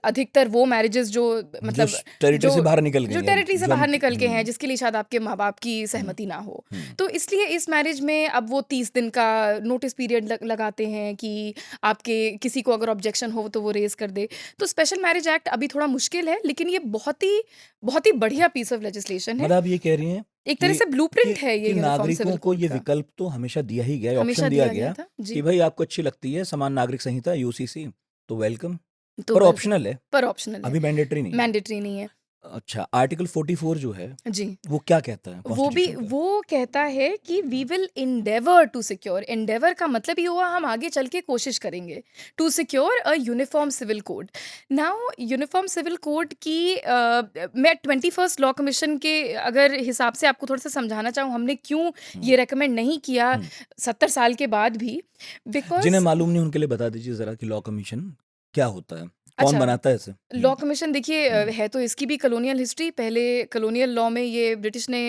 अधिकतर वो मैरिजेज़ जो जो मतलब स टेरिटरी जो से बाहर निकल जो गई हैं, टेरिटरी से जो हम बाहर निकल के हैं, हुँ। जिसके लिए शायद आपके माँ-बाप की हुँ। सहमति ना हो। हुँ। तो इसलिए इस मैरिज में अब वो 30 दिन का नोटिस पीरियड लगाते हैं कि आपके किसी को अगर ऑब्जेक्शन हो तो वो रेज़ कर दे। तो स्पेशल मैरिज एक्ट अभी थोड़ा मुश्किल है, लेकिन ये बहुत ही बढ़िया पीस ऑफ लेजिस्लेशन है। मतलब आप ये कह रही हैं एक तरह कि से ब्लूप्रिंट है ये यूनिफ़ॉर्म नागरिकों सिविल को कोड ये का। विकल्प तो हमेशा दिया ही गया है, ऑप्शन हमेशा दिया दिया गया गया था। कि जी, भई आपको अच्छी लगती है समान नागरिक संहिता यूसीसी तो वेलकम, तो पर वेलकम ऑप्शनल है, पर ऑप्शनल है, अभी मैंडेटरी नहीं है। मैंडेटरी नहीं है। अच्छा, आर्टिकल 44 जो है, जी। वो क्या कहता है वो भी कॉन्स्टिट्यूशन का? वो कहता है कि we will endeavour to secure, endeavour का मतलब ही हुआ हम आगे चल के कोशिश करेंगे to secure a uniform civil code. Now uniform civil code की मैं 21st लॉ कमीशन के अगर हिसाब से आपको थोड़ा सा समझाना चाहूँ हमने क्यों हुँ, ये रेकमेंड नहीं किया हुँ। 70 साल के बाद भी, जिन्हें बिकॉज मालूम नहीं उनके लिए बता दीजिए ज़रा कि लॉ कमीशन क्या होता है? कौन अच्छा, बनाता है इसे? लॉ कमीशन देखिए हुँ, है तो इसकी भी कॉलोनियल हिस्ट्री। पहले कॉलोनियल लॉ में ये ब्रिटिश ने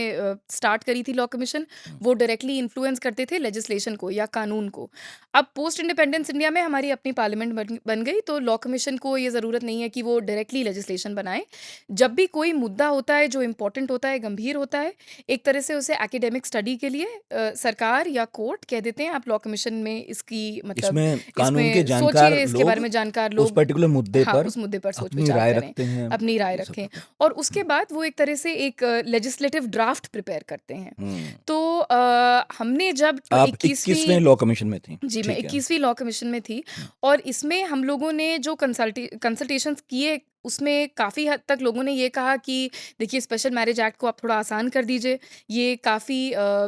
स्टार्ट करी थी लॉ कमीशन। हुँ। वो डायरेक्टली इन्फ्लुएंस करते थे लेजिस्लेशन को या कानून को। अब पोस्ट इंडिपेंडेंस इंडिया में हमारी अपनी पार्लियामेंट बन गई तो लॉ कमीशन को ये ज़रूरत नहीं है कि वो डायरेक्टली लेजिस्लेशन बनाए। जब भी कोई मुद्दा होता है जो इम्पोर्टेंट होता है, गंभीर होता है, एक तरह से उसे एकेडमिक स्टडी के लिए सरकार या कोर्ट कह देते हैं आप लॉ कमीशन में इसकी मतलब इसमें कानून के इसमें जानकार सोचिए, इसके बारे लोग में जानकार उस लोग पर्टिकुलर मुद्दे हाँ, पर उस मुद्दे पर अपनी सोच-विचार राय करें, रखते हैं, अपनी राय ये सब रखें करते हैं। और उसके हुँ, बाद वो एक तरह से एक लेजिस्लेटिव ड्राफ्ट प्रिपेयर करते हैं। हुँ। तो हमने जब आप 21वें 21वीं लॉ कमीशन में थीं, जी, मैं ठीक है। 21वीं लॉ कमीशन में थी हुँ, और इसमें हम लोगों ने जो कंसल्टेशंस किए, उसमें काफ़ी हद तक लोगों ने ये कहा कि देखिए स्पेशल मैरिज एक्ट को आप थोड़ा आसान कर दीजिए। ये काफ़ी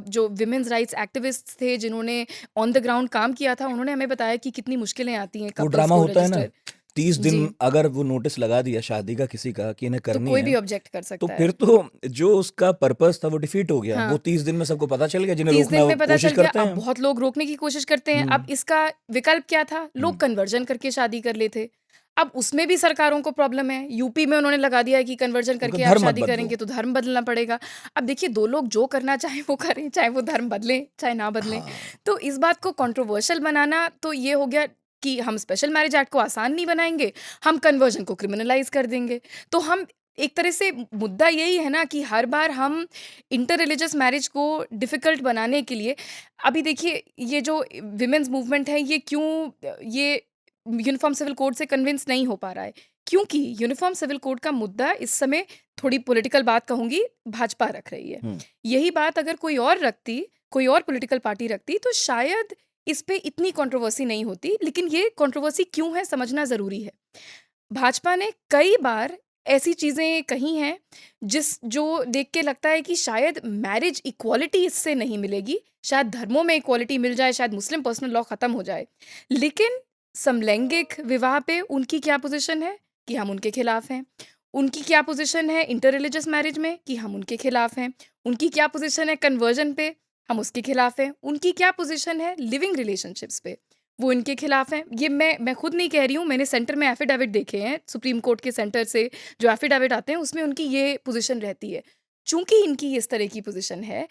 जो वुमेन्स राइट्स एक्टिविस्ट्स थे जिन्होंने ऑन द ग्राउंड काम किया था, उन्होंने हमें बताया कि कितनी मुश्किलें आती हैं वो कपल्स ड्रामा को होता है ना, रजिस्टर 30 दिन जी, अगर वो नोटिस लगा दिया शादी का किसी का कि इन्हें तो करनी कोई है, भी ऑब्जेक्ट कर तो सकता फिर है। तो जो उसका पर्पज़ था वो डिफीट हो गया। वो हाँ। 30 दिन में सबको पता चल गया, जिन्हें 30 रोकना दिन है वो में पता कोशिश चल गया, करते अब हैं। बहुत लोग रोकने की कोशिश करते हैं। अब हुँ, इसका विकल्प क्या था? लोग हुँ। कन्वर्जन करके शादी कर लेते। अब उसमें भी सरकारों को प्रॉब्लम है। यूपी में उन्होंने लगा दिया है कि कन्वर्जन उनका करके आप धर्म मत शादी बदलो। करेंगे तो धर्म बदलना पड़ेगा। अब देखिए 2 लोग जो करना चाहें वो करें, चाहे वो धर्म बदलें, चाहे ना बदलें। हाँ, तो इस बात को कंट्रोवर्शियल बनाना तो ये हो गया कि हम स्पेशल मैरिज एक्ट को आसान नहीं बनाएँगे, हम कन्वर्जन को क्रिमिनलाइज़ कर देंगे। तो हम एक तरह से मुद्दा यही है ना कि हर बार हम इंटर रिलिजियस मैरिज को डिफ़िकल्ट बनाने के लिए अभी देखिए ये जो विमेन्स मूवमेंट है ये क्यों ये यूनिफ़ॉर्म सिविल कोड से कन्विंस नहीं हो पा रहा है। क्योंकि यूनिफ़ॉर्म सिविल कोड का मुद्दा इस समय थोड़ी पॉलिटिकल बात कहूँगी भाजपा रख रही है। हुँ। यही बात अगर कोई और रखती, कोई और पॉलिटिकल पार्टी रखती तो शायद इस पे इतनी कंट्रोवर्सी नहीं होती। लेकिन ये कंट्रोवर्सी क्यों है समझना ज़रूरी है। भाजपा ने कई बार ऐसी चीज़ें कही हैं जो देख के लगता है कि शायद मैरिज इक्वालिटी इससे नहीं मिलेगी, शायद धर्मों में इक्वालिटी मिल जाए, शायद मुस्लिम पर्सनल लॉ ख़त्म हो जाए। लेकिन समलैंगिक विवाह पे उनकी क्या पोज़ीशन है कि हम उनके खिलाफ हैं। उनकी क्या पोज़ीशन है इंटर रिलिजियस मैरिज में कि हम उनके खिलाफ हैं। उनकी क्या पोज़ीशन है कन्वर्जन पे, हम उसके खिलाफ हैं। उनकी क्या पोज़ीशन है लिविंग रिलेशनशिप्स पे, वो इनके खिलाफ हैं। ये मैं खुद नहीं कह रही हूँ, मैंने सेंटर में एफ़िडेविट देखे हैं, सुप्रीम कोर्ट के सेंटर से जो एफ़िडेविट आते हैं, उसमें उनकी ये पोज़ीशन रहती है। चूँकि इनकी इस तरह की पोज़ीशन है,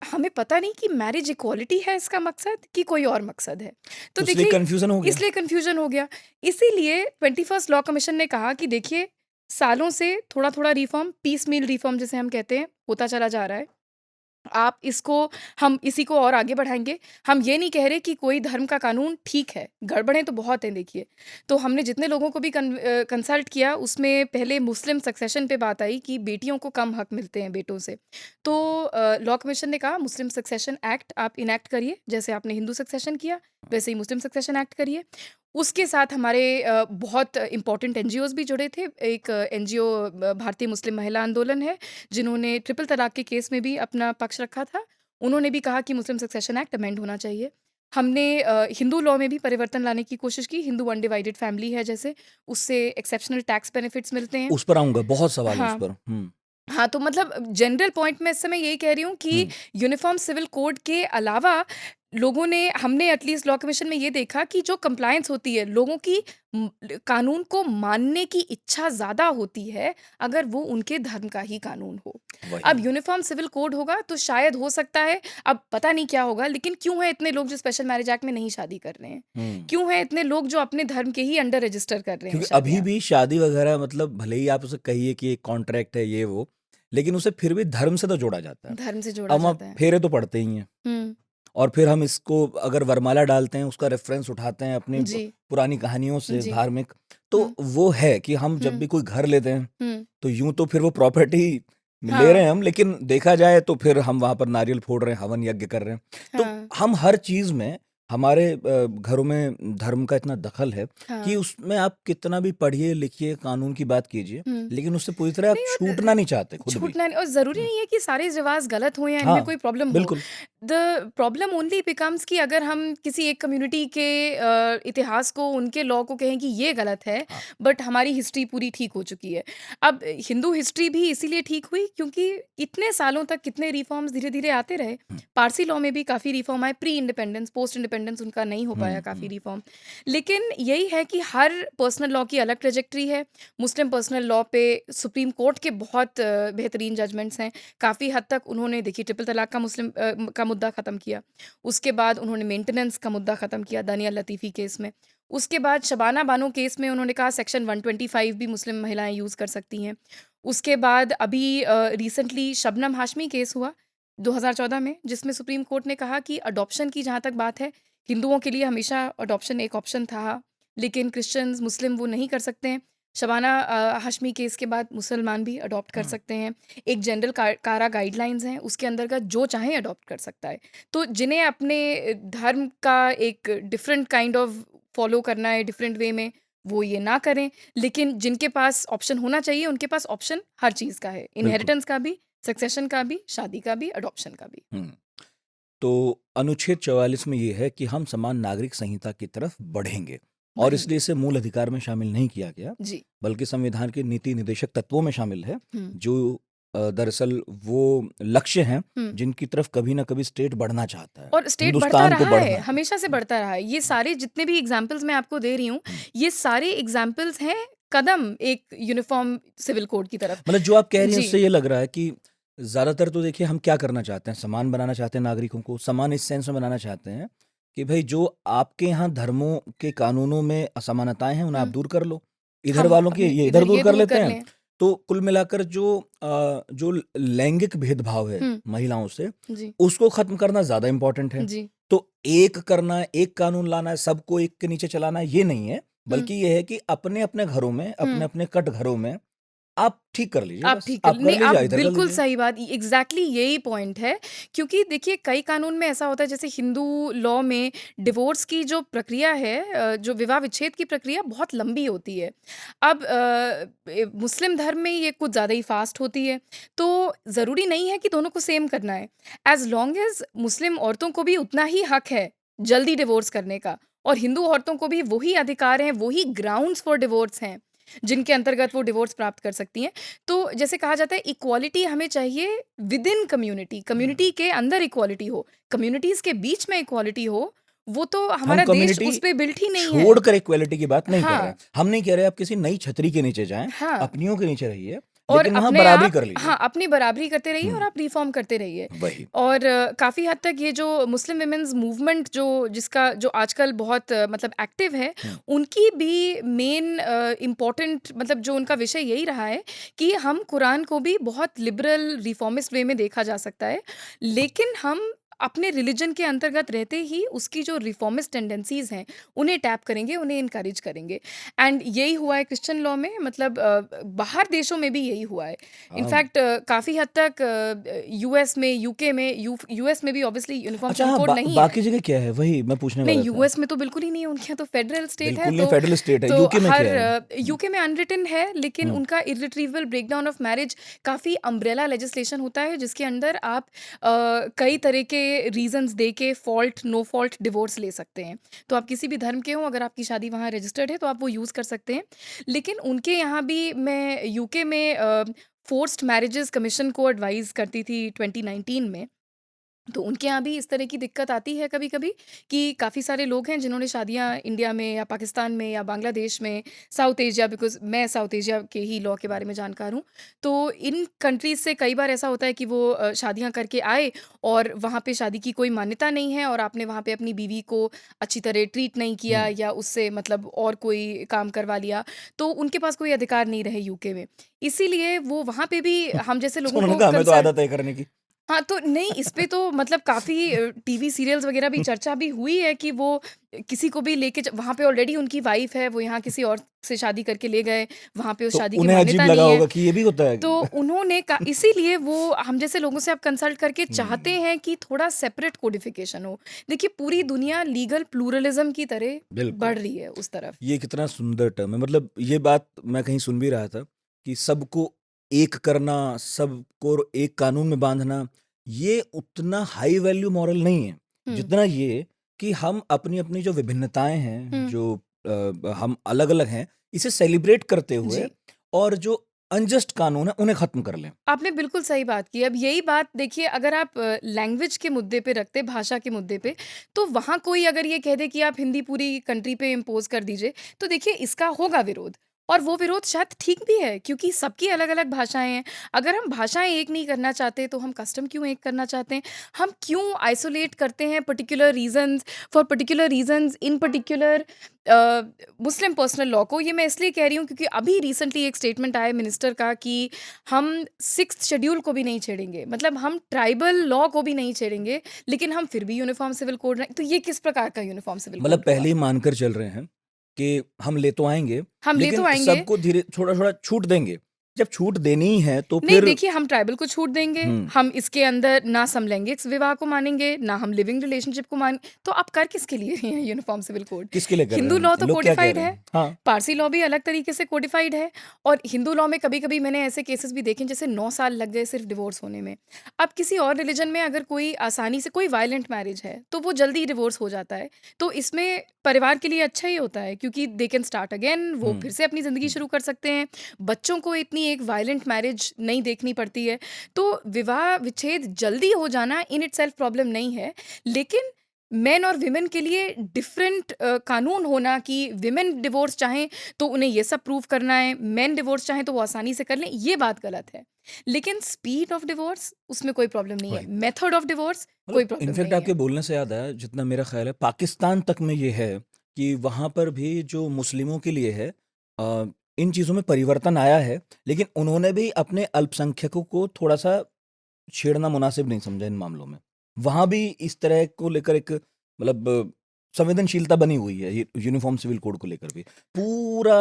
हमें पता नहीं कि मैरिज इक्वालिटी है इसका मकसद कि कोई और मकसद है। तो तो इसलिए देखिए, कन्फ्यूज़न हो गया। इसलिए कन्फ्यूज़न हो गया। इसीलिए 21st लॉ कमीशन ने कहा कि देखिए, सालों से थोड़ा-थोड़ा रिफ़ॉर्म, पीसमील रिफ़ॉर्म जिसे हम कहते हैं, होता चला जा रहा है। आप इसको हम इसी को और आगे बढ़ाएँगे। हम ये नहीं कह रहे कि कोई धर्म का कानून ठीक है, गड़बड़ें तो बहुत हैं देखिए। तो हमने जितने लोगों को भी कंसल्ट किया उसमें पहले मुस्लिम सक्सेशन पे बात आई कि बेटियों को कम हक मिलते हैं बेटों से। तो लॉ कमीशन ने कहा मुस्लिम सक्सेशन एक्ट आप इनैक्ट करिए, जैसे आपने हिंदू सक्सेशन किया, वैसे ही मुस्लिम सक्सेशन एक्ट करिए। उसके साथ हमारे बहुत इम्पोर्टेंट एनजीओज़ भी जुड़े थे। एक एनजीओ भारतीय मुस्लिम महिला आंदोलन है, जिन्होंने ट्रिपल तलाक के केस में भी अपना पक्ष रखा था। उन्होंने भी कहा कि मुस्लिम सक्सेशन एक्ट अमेंड होना चाहिए। हमने हिंदू लॉ में भी परिवर्तन लाने की कोशिश की, हिंदू अनडिवाइडेड फैमिली है जैसे, उससे एक्सेप्शनल टैक्स बेनिफिट्स मिलते हैं। उस पर आऊँगा, बहुत सवाल हैं उस हाँ। पर। हुँ, हाँ, तो मतलब जनरल पॉइंट मैं इस समय यही कह रही हूँ कि हुँ। यूनिफ़ॉर्म सिविल कोड के अलावा लोगों ने हमने एटलीस्ट लॉ कमीशन में ये देखा कि जो कंप्लायंस होती है, लोगों की कानून को मानने की इच्छा ज़्यादा होती है, अगर वो उनके धर्म का ही कानून हो। वही। अब यूनिफ़ॉर्म सिविल कोड होगा तो शायद हो सकता है, अब पता नहीं क्या होगा, लेकिन क्यों हैं इतने लोग जो स्पेशल मैरिज एक्ट में नहीं शादी कर रहे हैं? हुँ। क्यों हैं इतने लोग जो अपने धर्म के ही अंडर रजिस्टर कर रहे हैं क्योंकि अभी शादियाँ? भी शादी वगैरह मतलब भले ही आप उसे कहिए कि एक कॉन्ट्रैक्ट है ये वो, लेकिन उसे फिर भी धर्म से तो जोड़ा जाता है। धर्म से जोड़ा अब हम जाता है। फेरे तो पड़ते ही हैं हुँ, और फिर हम इसको अगर वरमाला डालते हैं, उसका रेफ़रेंस उठाते हैं अपनी जी, पुरानी कहानियों से जी। धार्मिक, तो हुँ, वो है कि हम जब हुँ, भी कोई घर लेते हैं, हुँ। तो यूँ तो फिर वो प्रॉपर्टी ले रहे हाँ, हैं हम, लेकिन देखा जाए तो फिर हम वहाँ पर नारियल फोड़ रहे हैं, हवन यज्ञ कर रहे हैं। तो हाँ। हम हर चीज़ में हमारे घरों में धर्म का इतना दखल है कि हाँ। उसमें आप कितना भी पढ़िए, लिखिए, कानून की बात कीजिए, हुँ। लेकिन उससे पूरी तरह आप नहीं और छूटना नहीं चाहते खुद भी। छूटना नहीं और ज़रूरी हुँ, नहीं है कि सारे रिवाज़ गलत हों या इनमें हाँ, कोई प्रॉब्लम हो। बिल्कुल। द प्रॉब्लम ओनली बिकम्स कि अगर हम किसी एक कम्युनिटी के इतिहास को, उनके लॉ को कहें कि ये गलत है, हाँ, बट हमारी हिस्ट्री पूरी ठीक हो चुकी है। अब हिंदू हिस्ट्री भी इसीलिए ठीक हुई क्योंकि इतने सालों तक कितने रिफॉर्म्स धीरे-धीरे आते रहे। हुँ, पारसी लॉ में भी काफ़ी रिफॉर्म आए, प्री इंडिपेंडेंस, पोस्ट इंडिपेंडेंस उनका नहीं हो पाया हुँ, काफ़ी हुँ, रिफॉर्म। लेकिन यही है कि हर पर्सनल लॉ की अलग ट्रेजेक्टरी है। मुस्लिम पर्सनल लॉ पे सुप्रीम कोर्ट के बहुत बेहतरीन जजमेंट्स हैं। काफ़ी हद तक उन्होंने देखिए ट्रिपल तलाक का का मुद्दा ख़त्म किया। उसके बाद उन्होंने मेंटेनेंस का मुद्दा ख़त्म किया दानिया लतीफ़ी केस में। उसके बाद शबाना बानो केस में उन्होंने कहा सेक्शन 125 भी मुस्लिम महिलाएँ यूज़ कर सकती हैं। उसके बाद अभी रिसेंटली शबनम हाशमी केस हुआ 2014 में, जिसमें सुप्रीम कोर्ट ने कहा कि अडॉप्शन की जहाँ तक बात है, हिंदुओं के लिए हमेशा अडॉप्शन एक ऑप्शन था, लेकिन क्रिश्चियंस, मुस्लिम वो नहीं कर सकते हैं। शबाना हाशमी केस के बाद मुसलमान भी अडॉप्ट कर हुँ, सकते हैं। एक जनरल कारा गाइडलाइंस हैं, उसके अंतर्गत जो चाहे अडॉप्ट कर सकता है। तो जिन्हें अपने धर्म का एक डिफरेंट काइंड ऑफ फॉलो करना है डिफरेंट वे में, वो ये ना करें। लेकिन जिनके पास ऑप्शन होना चाहिए, उनके पास ऑप्शन हर चीज़ का है। बिल्कुल। इनहेरिटेंस का भी, सक्सेशन का भी, शादी का भी, अडॉप्शन का भी। हुँ, तो अनुच्छेद 44 में ये है कि हम समान नागरिक संहिता की तरफ बढ़ेंगे और बढ़ेंगे। इसलिए इसे मूल अधिकार में शामिल नहीं किया गया, जी। बल्कि संविधान के नीति निर्देशक तत्वों में शामिल है, हुँ, जो दरअसल वो लक्ष्य हैं, हुँ। जिनकी तरफ कभी न कभी स्टेट बढ़ना चाहता है। और स्टेट बढ़ता हिंदुस्तान को रहा है, बढ़ना है। हमेशा से बढ़ता रहा है। ये सारे जितने भी एग्ज़ाम्पल्स मैं आपको दे रही हूँ, हुँ। ये सारे एग्ज़ाम्पल्स हैं कदम एक यूनिफ़ॉर्म सिविल कोड की तरफ। मतलब जो आप कह रही हैं जी। उससे ये लग रहा है कि ज़्यादातर तो देखिए हम क्या करना चाहते हैं, समान बनाना चाहते हैं नागरिकों को, समान इस सेंस में बनाना चाहते हैं कि भई जो आपके यहाँ धर्मों के कानूनों में असमानताएँ हैं, उन्हें आप हुँ, दूर कर लो। इधर हम वालों की अपने ये इधर इधर दूर ये कर दूर लेते कर हैं। लें। तो कुल मिलाकर जो लैंगिक भेदभाव है हुँ, महिलाओं से, जी, उसको ख़त्म करना ज़्यादा इम्पोर्टेंट है। जी। तो एक करना है, एक कानून लाना है, सबको एक के नीचे चलाना है, ये नहीं है, हुँ, बल्कि ये है कि अपने-अपने घरों में, हुँ। अपने-अपने कट घरों में आप ठीक कर लीजिए आप बस। ठीक कर आप कर नहीं, आप लीजिए, इधर कर बिल्कुल लीजिए। सही बात एग्ज़ैक्टली यही पॉइंट है क्योंकि देखिए कई कानून में ऐसा होता है जैसे हिंदू लॉ में डिवोर्स की जो प्रक्रिया है जो विवाह विच्छेद की प्रक्रिया बहुत लंबी होती है। अब मुस्लिम धर्म में ये कुछ ज़्यादा ही फ़ास्ट होती है, तो ज़रूरी नहीं है कि दोनों को सेम करना है। एज़ लॉन्ग एज़ मुस्लिम औरतों को भी उतना ही हक है जल्दी डिवोर्स करने का और हिंदू औरतों को भी वही अधिकार हैं, वही ग्राउंड्स फॉर डिवोर्स हैं, जिनके अंतर्गत वो डिवोर्स प्राप्त कर सकती हैं। तो जैसे कहा जाता है इक्वालिटी हमें चाहिए with in community, hmm. Community के अंदर इक्वालिटी हो, कम्युनिटीज़ के बीच में इक्वालिटी हो, वो तो हम हमारा देश कम्युनिटी उस पे बिल्ट ही नहीं है। छोड़कर इक्वालिटी की बात नहीं कर रहे हाँ, हैं। हम नहीं कह रहे आप किसी नई छतरी के नीचे जाएँ, हाँ। अपनियों के नीचे रहिए, और लेकिन वहाँ अपने बराबरी आप कर लीजिए। हाँ, अपनी बराबरी करते रहिए और हुँ, आप रिफ़ॉर्म करते रहिए। वही। और काफ़ी हद तक ये जो मुस्लिम वुमेन्स मूवमेंट जो आजकल बहुत मतलब एक्टिव है, हुँ। उनकी भी मेन इम्पोर्टेंट मतलब जो उनका विषय यही रहा है कि हम कुरान को भी बहुत लिबरल रिफॉर्मिस्ट वे में देखा जा सकता है। लेकिन हम अपने रिलिजन के अंतर्गत रहते ही उसकी जो रिफॉर्मिस्ट टेंडेंसीज़ हैं, उन्हें टैप करेंगे, उन्हें एनकरेज करेंगे। एंड यही हुआ है क्रिश्चियन लॉ में मतलब बाहर देशों में भी यही हुआ है। अ, इनफैक्ट काफ़ी हद तक यूएस में, यूके में यूएस में भी ऑब्वियसली यूनिफ़ॉर्म अच्छा सिविल हाँ, कोड नहीं है। बाकी जगह क्या है? वही मैं पूछने नहीं, वाला था। यूएस में तो बिल्कुल ही नहीं है, उनके यहाँ तो फेडरल स्टेट है बिल्कुल नहीं फेडरल स्टेट है, यूके में हर क्या है? हुँ, यूके में अनरिटन है लेकिन हुँ, उनका इर्रिट्रीवेबल ब्रेकडाउन ऑफ मैरिज काफ़ी अम्ब्रेला लेजिस्लेशन होता है जिसके अंदर आप कई तरह के रीज़न्स दे के फ़ॉल्ट, नो फ़ॉल्ट डिवोर्स ले सकते हैं। तो आप किसी भी धर्म के हों, अगर आपकी शादी वहाँ रजिस्टर्ड है तो आप वो यूज़ कर सकते हैं। लेकिन उनके यहाँ भी मैं यूके में फ़ोर्स्ड मैरेजेज़ कमीशन को एडवाइज़ करती थी 2019 में। तो उनके यहाँ भी इस तरह की दिक्कत आती है कभी-कभी कि काफ़ी सारे लोग हैं जिन्होंने शादियाँ इंडिया में या पाकिस्तान में या बांग्लादेश में, साउथ एशिया बिकॉज़ मैं साउथ एशिया के ही लॉ के बारे में जानकार हूँ। तो इन कंट्रीज़ से कई बार ऐसा होता है कि वो शादियाँ करके आए और वहाँ पे शादी की कोई मान्यता नहीं है और आपने वहाँ पे अपनी बीवी को अच्छी तरह ट्रीट नहीं किया हुँ। या उससे मतलब और कोई काम करवा लिया, तो उनके पास कोई अधिकार नहीं रहे यूके में। इसीलिए वो वहाँ पे भी हम जैसे तो लोगों उन्होंने को कहा हमें तो कंसर्न आदत है करने की। हाँ, तो नहीं, इस पे तो मतलब काफ़ी टीवी सीरियल्स वग़ैरह भी चर्चा भी हुई है कि वो किसी को भी लेके ज वहाँ पे ऑलरेडी उनकी वाइफ़ है, वो यहाँ किसी और से शादी करके ले गए, वहाँ पे उस तो शादी की उन्हें अजीब मान्यता लगा नहीं है। होगा कि ये भी होता है। तो उन्होंने का इसीलिए वो हम जैसे लोगों से अब कंसल्ट करके चाहते हुँ, हैं कि थोड़ा सेपरेट कोडिफ़िकेशन हो। देखिए, पूरी दुनिया लीगल प्लूरलिज़्म की तरह बिल्कुल। बढ़ रही है उस तरफ। ये कितना सुंदर टर्म है, मतलब ये बात मैं कहीं सुन भी रहा था कि सबको एक करना, सबको एक कानून में बांधना, ये उतना हाई वैल्यू मॉरल नहीं है हुँ, जितना ये कि हम अपनी अपनी जो विभिन्नताएं हैं, हुँ। जो हम अलग अलग हैं, इसे सेलिब्रेट करते हुए जी। और जो अनजस्ट कानून है उन्हें खत्म कर लें। आपने बिल्कुल सही बात की। अब यही बात देखिए, अगर आप लैंग्वेज के मुद्दे पे रखते, भाषा के मुद्दे पे, तो वहाँ कोई अगर ये कह दे कि आप हिंदी पूरी कंट्री पे इम्पोज़ कर दीजिए, तो देखिए इसका होगा विरोध। और वो विरोध शायद ठीक भी है, क्योंकि सबकी अलग-अलग भाषाएँ हैं। अगर हम भाषाएँ एक नहीं करना चाहते, तो हम कस्टम क्यों एक करना चाहते हैं? हम क्यों आइसोलेट करते हैं particular reasons for particular reasons in particular a, Muslim personal law को? ये मैं इसलिए कह रही हूँ क्योंकि अभी रिसेंटली एक स्टेटमेंट आया मिनिस्टर का कि हम 6th शेड्यूल को भी नहीं छेड़ेंगे, मतलब हम ट्राइबल लॉ को भी नहीं छेड़ेंगे, लेकिन हम फिर भी यूनिफ़ॉर्म सिविल कोड रख तो ये किस प्रकार का यूनिफ़ॉर्म सिविल मतलब कोड हुआ? पहले ही मानकर चल रहे हैं कि हम ले तो आएंगे, हम ले तो लेकिन आएँगे। सबको धीरे थोड़ा थोड़ा छूट देंगे। जब छूट देनी ही है तो नहीं, फिर देखिए, हम ट्राइबल को छूट देंगे, हम्म हम इसके अंदर ना समलैंगिक विवाह को मानेंगे, ना हम लिविंग रिलेशनशिप को मान तो आप कर किसके लिए रहे हैं यूनिफ़ॉर्म सिविल कोड? किसके लिए कर रहे हिंदू हैं? लॉ तो लोग क्या कह कोडिफ़ाइड रहे है, हैं? हाँ, पारसी लॉ भी अलग तरीके से कोडिफ़ाइड है और हिंदू लॉ में कभी-कभी मैंने ऐसे केसेस भी देखे हैं जैसे 9 साल लग गए सिर्फ़ डिवोर्स होने में। अब किसी और रिलिजन में अगर कोई आसानी से कोई वायलेंट मैरिज है, तो वो जल्दी डिवोर्स हो जाता है। तो इसमें परिवार के लिए अच्छा ही होता है क्योंकि दे कैन स्टार्ट अगेन, वो हुँ, फिर से अपनी ज़िंदगी हुँ। शुरू कर सकते हैं। बच्चों को इतनी एक वायलेंट मैरिज नहीं देखनी पड़ती है। तो विवाह विच्छेद जल्दी हो जाना इन इटसेल्फ प्रॉब्लम नहीं है, लेकिन मेन और वुमेन के लिए डिफरेंट कानून होना कि वुमेन डिवोर्स चाहें तो उन्हें ये सब प्रूव करना है, मेन डिवोर्स चाहें तो वो आसानी से कर लें, ये बात गलत है। लेकिन स्पीड ऑफ डिवोर्स उसमें कोई प्रॉब्लम नहीं है, राइट। मेथड ऑफ डिवोर्स मतलब कोई प्रॉब्लम इनफैक्ट नहीं है। आपके बोलने से याद आया, जितना मेरा ख़्याल है पाकिस्तान तक में ये है कि वहाँ पर भी जो मुस्लिमों के लिए है, अ, इन चीज़ों में परिवर्तन आया है, लेकिन उन्होंने भी अपने अल्पसंख्यकों को थोड़ा-सा छेड़ना मुनासिब नहीं समझा इन मामलों में। वहाँ भी इस तरह को लेकर एक मतलब संवेदनशीलता बनी हुई है, ये यूनिफ़ॉर्म सिविल कोड को लेकर भी। पूरा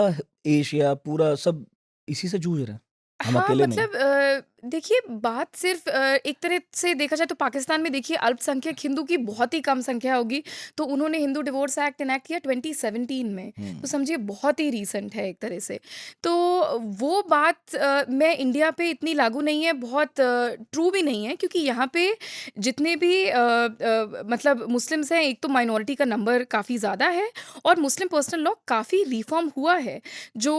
एशिया, पूरा सब इसी से जूझ रहा है। हम हाँ, अकेले नहीं। मतलब देखिए, बात सिर्फ़ एक तरह से देखा जाए तो पाकिस्तान में देखिए अल्पसंख्यक हिंदू की बहुत ही कम संख्या होगी, तो उन्होंने हिंदू डिवोर्स एक्ट इनैक्ट किया 2017 में, तो हुँ। समझिए बहुत ही रीसेंट है एक तरह से। तो वो बात मैं इंडिया पे इतनी लागू नहीं है, बहुत ट्रू भी नहीं है क्योंकि यहाँ पे जितने भी मतलब मुस्लिम्स हैं, एक तो माइनॉरिटी का नंबर काफ़ी ज़्यादा है और मुस्लिम पर्सनल लॉ काफ़ी रिफ़ॉर्म हुआ है। जो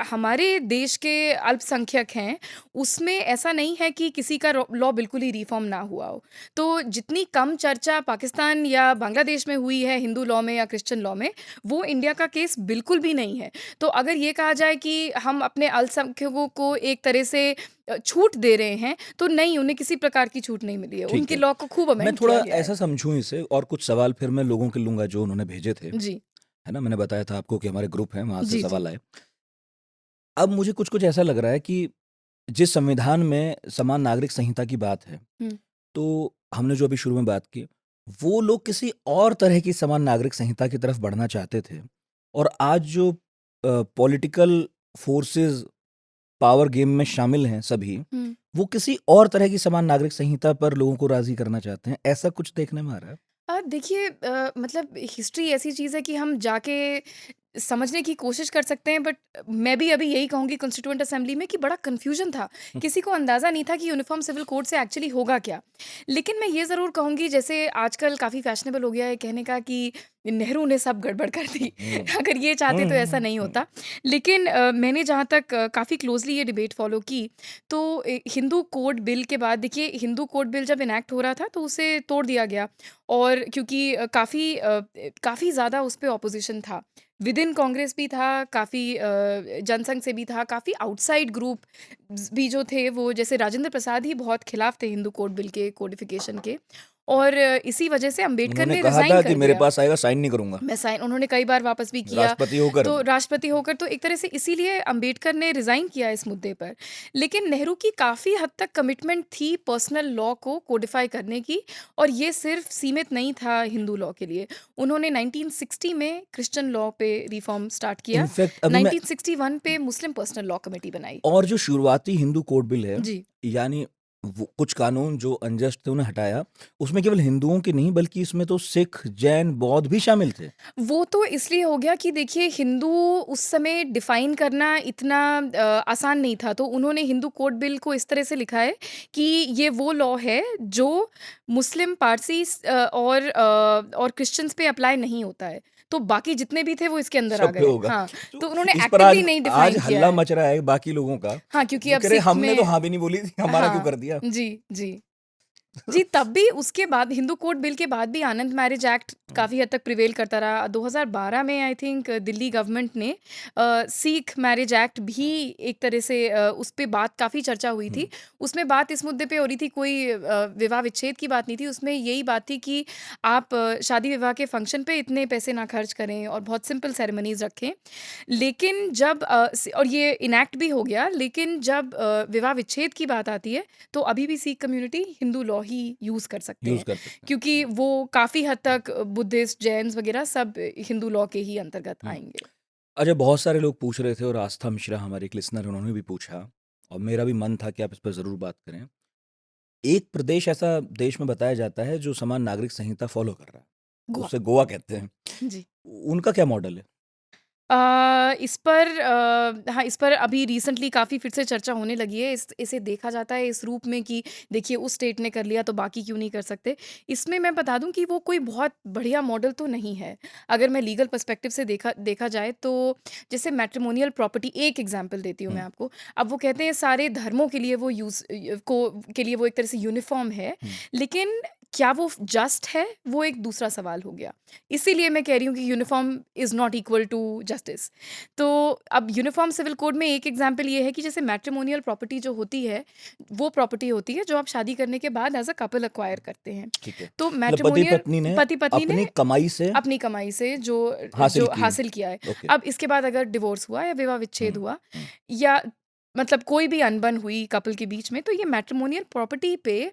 हमारे देश के अल्पसंख्यक हैं, उसमें ऐसा नहीं है कि किसी का लॉ बिल्कुल ही रिफ़ॉर्म ना हुआ हो। तो जितनी कम चर्चा पाकिस्तान या बांग्लादेश में हुई है हिंदू लॉ में या क्रिश्चियन लॉ में, वो इंडिया का केस बिल्कुल भी नहीं है। तो अगर ये कहा जाए कि हम अपने अल्पसंख्यकों को एक तरह से छूट दे रहे हैं, तो नहीं, उन्हें किसी प्रकार की छूट नहीं मिली है। ठीक उनके है। लॉ को खूब मैं अमेंड थोड़ा किया गया है। ऐसा समझूँ इसे, और कुछ सवाल फिर मैं लोगों के लूँगा जो उन्होंने भेजे थे, जी। है ना? मैंने बताया था आपको कि हमारे ग्रुप हैं, वहाँ से जी, जी। सवाल आए। अब मुझे कुछ-कुछ ऐसा लग रहा है कि जिस संविधान में समान नागरिक संहिता की बात है, हुँ। तो हमने जो अभी शुरू में बात की, वो लोग किसी और तरह की समान नागरिक संहिता की तरफ बढ़ना चाहते थे, और आज जो पॉलिटिकल फोर्सेस पावर गेम में शामिल हैं सभी, हुँ। वो किसी और तरह की समान नागरिक संहिता पर लोगों को राज़ी करना चाहते हैं। ऐसा कुछ देखने में आ रहा है? देखिए, मतलब हिस्ट्री ऐसी चीज़ है कि हम जाके समझने की कोशिश कर सकते हैं, बट मैं भी अभी यही कहूँगी कॉन्स्टिट्यूएंट असेंबली में कि बड़ा कन्फ्यूजन था। किसी को अंदाज़ा नहीं था कि यूनिफ़ॉर्म सिविल कोड से एक्चुअली होगा क्या? लेकिन मैं ये ज़रूर कहूँगी, जैसे आजकल काफ़ी फैशनेबल हो गया है कहने का कि नेहरू ने सब गड़बड़ कर दी। हुँ। अगर ये चाहते हुँ, तो ऐसा हुँ, नहीं हुँ। होता। लेकिन मैंने जहाँ तक काफ़ी क्लोज़ली ये डिबेट फ़ॉलो की, तो हिंदू कोड बिल के बाद देखिए, हिंदू कोड बिल जब इनैक्ट हो रहा था तो उसे तोड़ दिया गया और क्योंकि काफ़ी ज़्यादा उस पे ऑपोज़िशन था। विदिन कांग्रेस भी था, काफ़ी जनसंघ से भी था, काफ़ी आउटसाइड ग्रुप भी जो थे, वो जैसे राजेंद्र प्रसाद ही बहुत खिलाफ थे हिंदू कोड बिल के कोडिफ़िकेशन के। और इसी वजह से अंबेडकर उन्होंने ने कहा रिज़ाइन था कर कि मेरे दिया। पास आएगा, साइन नहीं करूँगा। मैं साइन उन्होंने कई बार वापस भी किया, राष्ट्रपति होकर तो भी। राष्ट्रपति होकर तो एक तरह से इसीलिए अंबेडकर ने रिज़ाइन किया इस मुद्दे पर। लेकिन नेहरू की काफ़ी हद तक कमिटमेंट थी पर्सनल लॉ को कोडिफ़ाई करने की, और ये सिर्फ़ सीमित नहीं था हिंदू लॉ के लिए। उन्होंने 1960 में क्रिश्चियन लॉ पे रिफ़ॉर्म स्टार्ट किया, इनफैक्ट अभी मैं 1961 पे मुस्लिम पर्सनल लॉ कमिटी बनाई। और जो शुरुआती हिंदू कोड बिल है, जी। यानी वो कुछ कानून जो अनजस्ट थे उन्हें हटाया, उसमें केवल हिंदुओं के नहीं बल्कि इसमें तो सिख, जैन, बौद्ध भी शामिल थे। वो तो इसलिए हो गया कि देखिए हिंदू उस समय डिफाइन करना इतना आसान नहीं था, तो उन्होंने हिंदू कोड बिल को इस तरह से लिखा है कि ये वो लॉ है जो मुस्लिम, पारसी और क्रिश्चियंस पे अप्लाई नहीं होता है। तो बाकी जितने भी थे वो इसके अंदर आ सब पे गए। होगा। हाँ, तो तो उन्होंने इस पर एक्टिवली आज नहीं आज डिफाइन किया हल्ला है। मच रहा है बाकी लोगों का। हाँ, क्योंकि वो अब कह रहे सिख हमने तो में हाँ भी नहीं बोली थी, हमारा क्यों हाँ, कर दिया? जी, जी। जी, तब भी उसके बाद हिंदू कोड बिल के बाद भी आनंद मैरिज एक्ट हुँ, काफ़ी हद तक प्रिवेल करता रहा। 2012 में आई थिंक दिल्ली गवर्नमेंट ने सिख मैरिज एक्ट भी एक तरह से उस पे बात काफ़ी चर्चा हुई हुँ, थी। उसमें बात इस मुद्दे पे हो रही थी, कोई विवाह विच्छेद की बात नहीं थी, उसमें यही बात थी कि आप शादी-विवाह के फंक्शन पे इतने पैसे ना खर्च करें और बहुत सिंपल सेरेमनीज़ रखें। लेकिन जब और ये इनैक्ट भी हो गया, लेकिन जब विवाह विच्छेद की बात आती है, तो अभी भी सिख कम्युनिटी हिंदू लॉ ही यूज़ कर सकते यूज़ हैं, कर सकते हैं। क्योंकि वो काफ़ी हद तक बुद्धिस्ट, जैन्स वगैरह सब हिंदू लॉ के ही अंतर्गत हुँ। आएँगे। अच्छा, बहुत सारे लोग पूछ रहे थे और आस्था मिश्रा हमारी एक लिसनर उन्होंने भी पूछा और मेरा भी मन था कि आप इस पर ज़रूर बात करें। एक प्रदेश ऐसा देश में बताया जाता है जो समान नागरिक संहिता फ़ॉलो कर रहा है, गोवा। उसे गोवा कहते हैं। जी। उनका क्या मॉडल है? इस पर हाँ, इस पर अभी रिसेंटली काफ़ी फिर से चर्चा होने लगी है। इसे देखा जाता है इस रूप में कि देखिए उस स्टेट ने कर लिया तो बाकी क्यों नहीं कर सकते। इसमें मैं बता दूँ कि वो कोई बहुत बढ़िया मॉडल तो नहीं है। अगर मैं लीगल पर्सपेक्टिव से देखा देखा जाए तो जैसे मैट्रिमोनियल प्रॉपर्टी, एक एग्ज़ाम्पल देती हूँ मैं हुँ, आपको। अब वो कहते हैं सारे धर्मों के लिए वो के लिए वो एक तरह से यूनिफ़ॉर्म है। हुँ। लेकिन क्या वो जस्ट है? वो एक दूसरा सवाल हो गया। इसीलिए मैं कह रही हूँ कि uniform is not equal to justice. तो अब यूनिफ़ॉर्म सिविल कोड में एक एग्ज़ाम्पल ये है कि जैसे मैट्रिमोनियल प्रॉपर्टी जो होती है, वो प्रॉपर्टी होती है जो आप शादी करने के बाद एज़ अ कपल एक्वायर करते हैं। ठीक है। तो मतलब मैट्रिमोनियल पति-पत्नी ने पति-पत्नी ने अपनी कमाई से अपनी कमाई से जो हासिल जो की है। हासिल किया है। ओके। अब इसके बाद अगर डिवोर्स हुआ या विवाह विच्छेद हुँ, हुआ, हुँ। या मतलब कोई भी अनबन हुई कपल के बीच में, तो ये मैट्रिमोनियल प्रॉपर्टी पे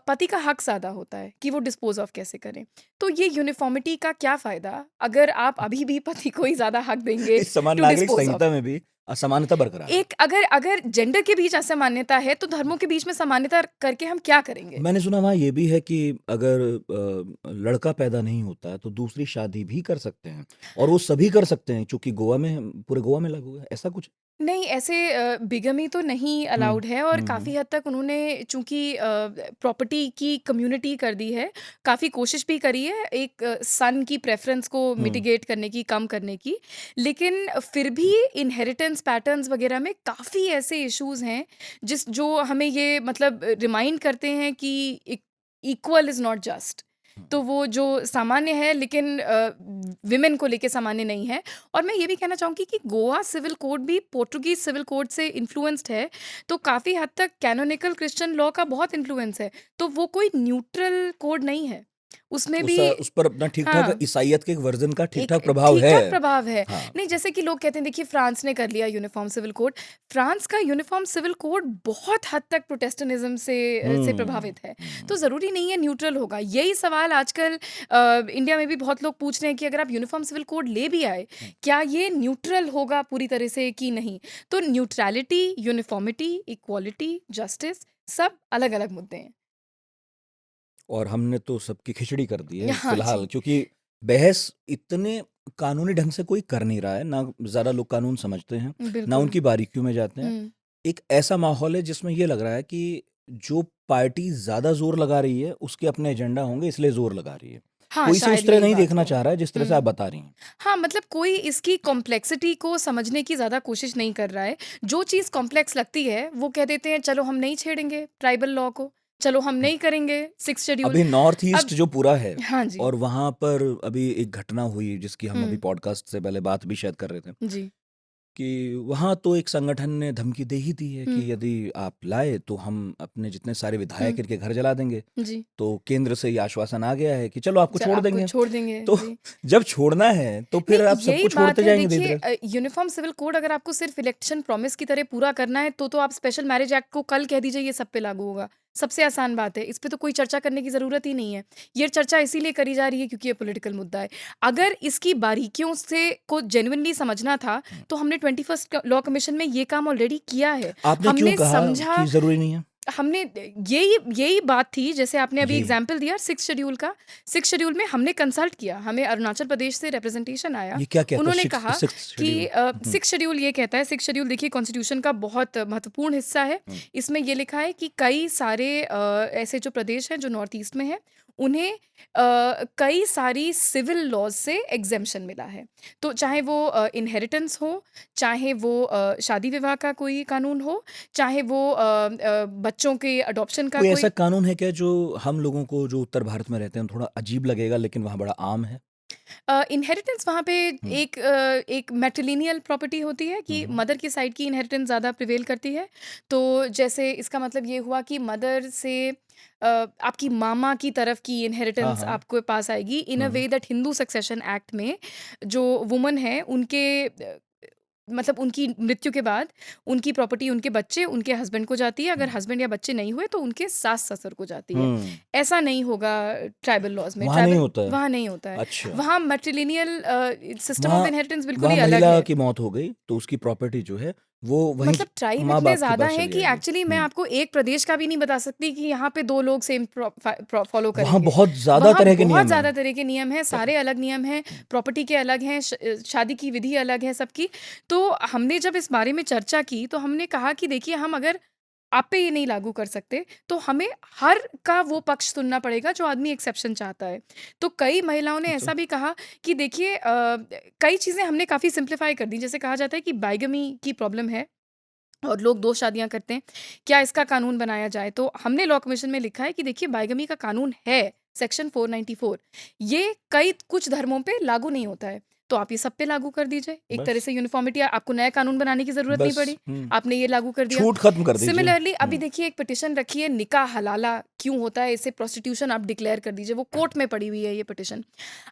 पति का हक ज़्यादा होता है कि वो डिस्पोज़ ऑफ कैसे करें। तो ये यूनिफ़ॉर्मिटी का क्या फ़ायदा अगर आप अभी भी पति को ही ज़्यादा हक देंगे इस समान टू नागरिक डिस्पोज़ ऑफ। संहिता में भी असमानता बरकरार है। एक अगर अगर जेंडर के बीच असमानता है, तो धर्मों के बीच में समानता करके हम क्या करेंगे? मैंने सुना वहाँ ये भी है कि अगर लड़का पैदा नहीं होता है तो दूसरी शादी भी कर सकते हैं और वो सभी कर सकते हैं चूँकि गोवा में पूरे गोवा में लागू है, ऐसा कुछ? नहीं, ऐसे बिगमी तो नहीं हुँ, अलाउड है, और हुँ, हुँ, काफ़ी हद तक उन्होंने चूँकि प्रॉपर्टी की कम्युनिटी कर दी है, काफ़ी कोशिश भी करी है एक सन की प्रेफ़रेंस को हुँ, मिटिगेट करने की, कम करने की। लेकिन फिर भी इनहेरिटेंस पैटर्न्स वग़ैरह में काफ़ी ऐसे इश्यूज़ हैं, जो हमें ये मतलब रिमाइंड करते हैं कि इक्वल इज़ नॉट जस्ट। हुँ। तो वो जो सामान्य है, लेकिन विमेन को लेके सामान्य नहीं है। और मैं ये भी कहना चाहूँगी कि गोवा सिविल कोड भी पोर्टुगीज़ सिविल कोड से इन्फ्लुएंस्ड है, तो काफ़ी हद तक कैनोनिकल क्रिश्चियन लॉ का बहुत इन्फ्लुएंस है। तो वो कोई न्यूट्रल कोड नहीं है। उसमें भी उस पर अपना ठीक-ठाक हाँ। ईसाइयत के एक वर्ज़न का एक ठीक-ठाक प्रभाव है। ठीक-ठाक प्रभाव है। हाँ। नहीं, जैसे कि लोग कहते हैं देखिए फ्रांस ने कर लिया यूनिफ़ॉर्म सिविल कोड। फ्रांस का यूनिफ़ॉर्म सिविल कोड बहुत हद तक प्रोटेस्टेंटिज़्म से हुँ, प्रभावित है। तो हुँ। ज़रूरी नहीं है न्यूट्रल होगा। यही सवाल आजकल इंडिया में भी बहुत लोग पूछ रहे हैं कि अगर आप यूनिफ़ॉर्म सिविल कोड ले भी आए, हुँ। क्या ये न्यूट्रल होगा पूरी तरह से कि नहीं? तो न्यूट्रैलिटी, यूनिफ़ॉर्मिटी, इक्वालिटी, जस्टिस सब अलग-अलग मुद्दे हैं। और हमने तो सबकी खिचड़ी कर दी है हाँ फिलहाल जी, क्योंकि बहस इतने कानूनी ढंग से कोई कर नहीं रहा है, ना ज़्यादा लोग कानून समझते हैं, ना बिल्कुल। उनकी बारीकियों में जाते हैं। हुँ। एक ऐसा माहौल है जिसमें ये लग रहा है कि जो पार्टी ज़्यादा ज़ोर लगा रही है, उसके अपने एजेंडा होंगे इसलिए ज़ोर लगा रही है। हाँ, कोई इसे शायद उस तरह यही नहीं बात देखना हो। चाह रहा है जिस तरह से आप हुँ। बता रही हैं। हाँ, मतलब कोई इसकी कॉम्प्लेक्सिटी को समझने की ज़्यादा कोशिश नहीं कर रहा है। जो चीज़ कॉम्प्लेक्स लगती है, वो कह देते हैं चलो हम नहीं छेड़ेंगे ट्राइबल लॉ को, चलो हम हुँ। नहीं करेंगे 6th शेड्यूल। अभी नॉर्थ अब ईस्ट जो पूरा है हाँ जी। और वहाँ पर अभी एक घटना हुई जिसकी हम अभी हुँ, पॉडकास्ट से पहले बात भी शायद कर रहे थे। जी। कि वहाँ तो एक संगठन ने धमकी दे ही दी है हुँ, कि यदि आप लाए तो हम अपने जितने सारे विधायक हुँ, इनके घर जला देंगे। जी। तो केंद्र से ये आश्वासन आ गया है कि चलो आपको छोड़ आपको देंगे। छोड़ देंगे, तो जी। जब छोड़ना है तो फिर नहीं, आप यही सबको बात छोड़ते है जाएँगे देखिए धीरे-धीरे। यूनिफ़ॉर्म सिविल कोड अगर आपको सिर्फ़ इलेक्शन प्रॉमिस की तरह पूरा करना है, तो आप स्पेशल मैरिज एक्ट को कल कह दीजिए ये सब पे लागू होगा। सबसे आसान बात है, इस पे तो कोई चर्चा करने की ज़रूरत ही नहीं है। ये चर्चा इसीलिए करी जा रही है क्योंकि ये पॉलिटिकल मुद्दा है। अगर इसकी बारीकियों से को जेनुइनली समझना था, हुँ। तो हमने 21st लॉ कमीशन में ये काम ऑलरेडी किया है। आपने क्यों हमने कहा कि समझा ज़रूरी नहीं है? हमने यही यही बात थी जैसे आपने अभी जी। एग्जाम्पल दिया 6 शेड्यूल का। 6 शेड्यूल में हमने कंसल्ट किया, हमें अरुणाचल प्रदेश से रिप्रेजेंटेशन आया। ये क्या कहता है उन्होंने कहा सिक्स्थ कि शेड्यूल? हुँ, 6 शेड्यूल ये कहता है 6 शेड्यूल देखिए कॉन्स्टिट्यूशन का बहुत महत्वपूर्ण हिस्सा है। हुँ। इसमें ये लिखा है कि कई सारे ऐसे जो प्रदेश हैं जो नॉर्थ ईस्ट में हैं, उन्हें कई सारी सिविल लॉज़ से एग्ज़ेम्पशन मिला है। तो चाहे वो इनहेरिटेंस हो, चाहे वो शादी-विवाह का कोई कानून हो, चाहे वो बच्चों के अडॉप्शन का कोई कोई ऐसा कानून है क्या जो हम लोगों को जो उत्तर भारत में रहते हैं थोड़ा अजीब लगेगा लेकिन वहाँ बड़ा आम है? इनहेरिटेंस वहाँ पे हुँ। एक मैट्रिलिनियल प्रॉपर्टी होती है हुँ, कि हुँ। मदर की साइड की इनहेरिटेंस ज़्यादा प्रिवेल करती है। तो जैसे इसका मतलब ये हुआ कि मदर से आपकी मामा की तरफ की हाँ, इनहेरिटेंस हाँ। आपके पास आएगी in a hmm. Way that Hindu succession act में जो वुमन है उनके मतलब उनकी मृत्यु के बाद उनकी प्रॉपर्टी उनके बच्चे, उनके हस्बैंड को जाती है, अगर हुँ। हस्बैंड या बच्चे नहीं हुए तो उनके सास-ससुर को जाती है। हुँ। ऐसा नहीं होगा ट्राइबल लॉज़ में, वहाँ नहीं ट्राइबल होता है? वहाँ नहीं होता है। अच्छा। वहाँ मैट्रिलिनियल सिस्टम ऑफ वहाँ इनहेरिटेंस बिल्कुल वहाँ ही अलग महिला है। की मौत हो गई तो उसकी प्रॉपर्टी जो है वो वहीं मतलब ट्राइब इतने माँ-बाप के ज़्यादा पास हैं चली कि जाएगी। एक्चुअली मैं हुँ। आपको एक प्रदेश का भी नहीं बता सकती कि यहाँ पे 2 लोग सेम फॉलो वहाँ करेंगे। बहुत ज़्यादा वहाँ तरह के बहुत नियम ज़्यादा हैं। तरह के नियम हैं, प सारे अलग नियम हैं, हुँ। प्रॉपर्टी के अलग हैं, शादी की विधि अलग है सबकी। तो हमने जब इस बारे में चर्चा की तो हमने कहा कि देखिए हम अगर आप पे ये नहीं लागू कर सकते, तो हमें हर का वो पक्ष सुनना पड़ेगा जो आदमी एक्सेप्शन चाहता है। तो कई महिलाओं ने तो ऐसा भी कहा कि देखिए कई चीज़ें हमने काफ़ी सिम्प्लिफ़ाई कर दी। जैसे कहा जाता है कि बाइगमी की प्रॉब्लम है और लोग 2 शादियाँ करते हैं, क्या इसका कानून बनाया जाए? तो हमने लॉ कमीशन में लिखा है कि देखिए बाइगमी का कानून है, सेक्शन 494 ये कई कुछ धर्मों पे लागू नहीं होता है, तो आप ये सब पे लागू कर दीजिए। एक तरह बस, से यूनिफ़ॉर्मिटी आपको नया कानून बनाने की ज़रूरत नहीं बस पड़ी, हुँ। आपने ये लागू कर दिया। छूट खत्म कर दीजिए। सिमिलरली अभी हुँ। देखिए एक पिटीशन रखी है निकाह हलाला क्यों होता है? इसे प्रोस्टिट्यूशन आप डिक्लेयर कर दीजिए, वो कोर्ट में पड़ी हुई है ये पिटीशन।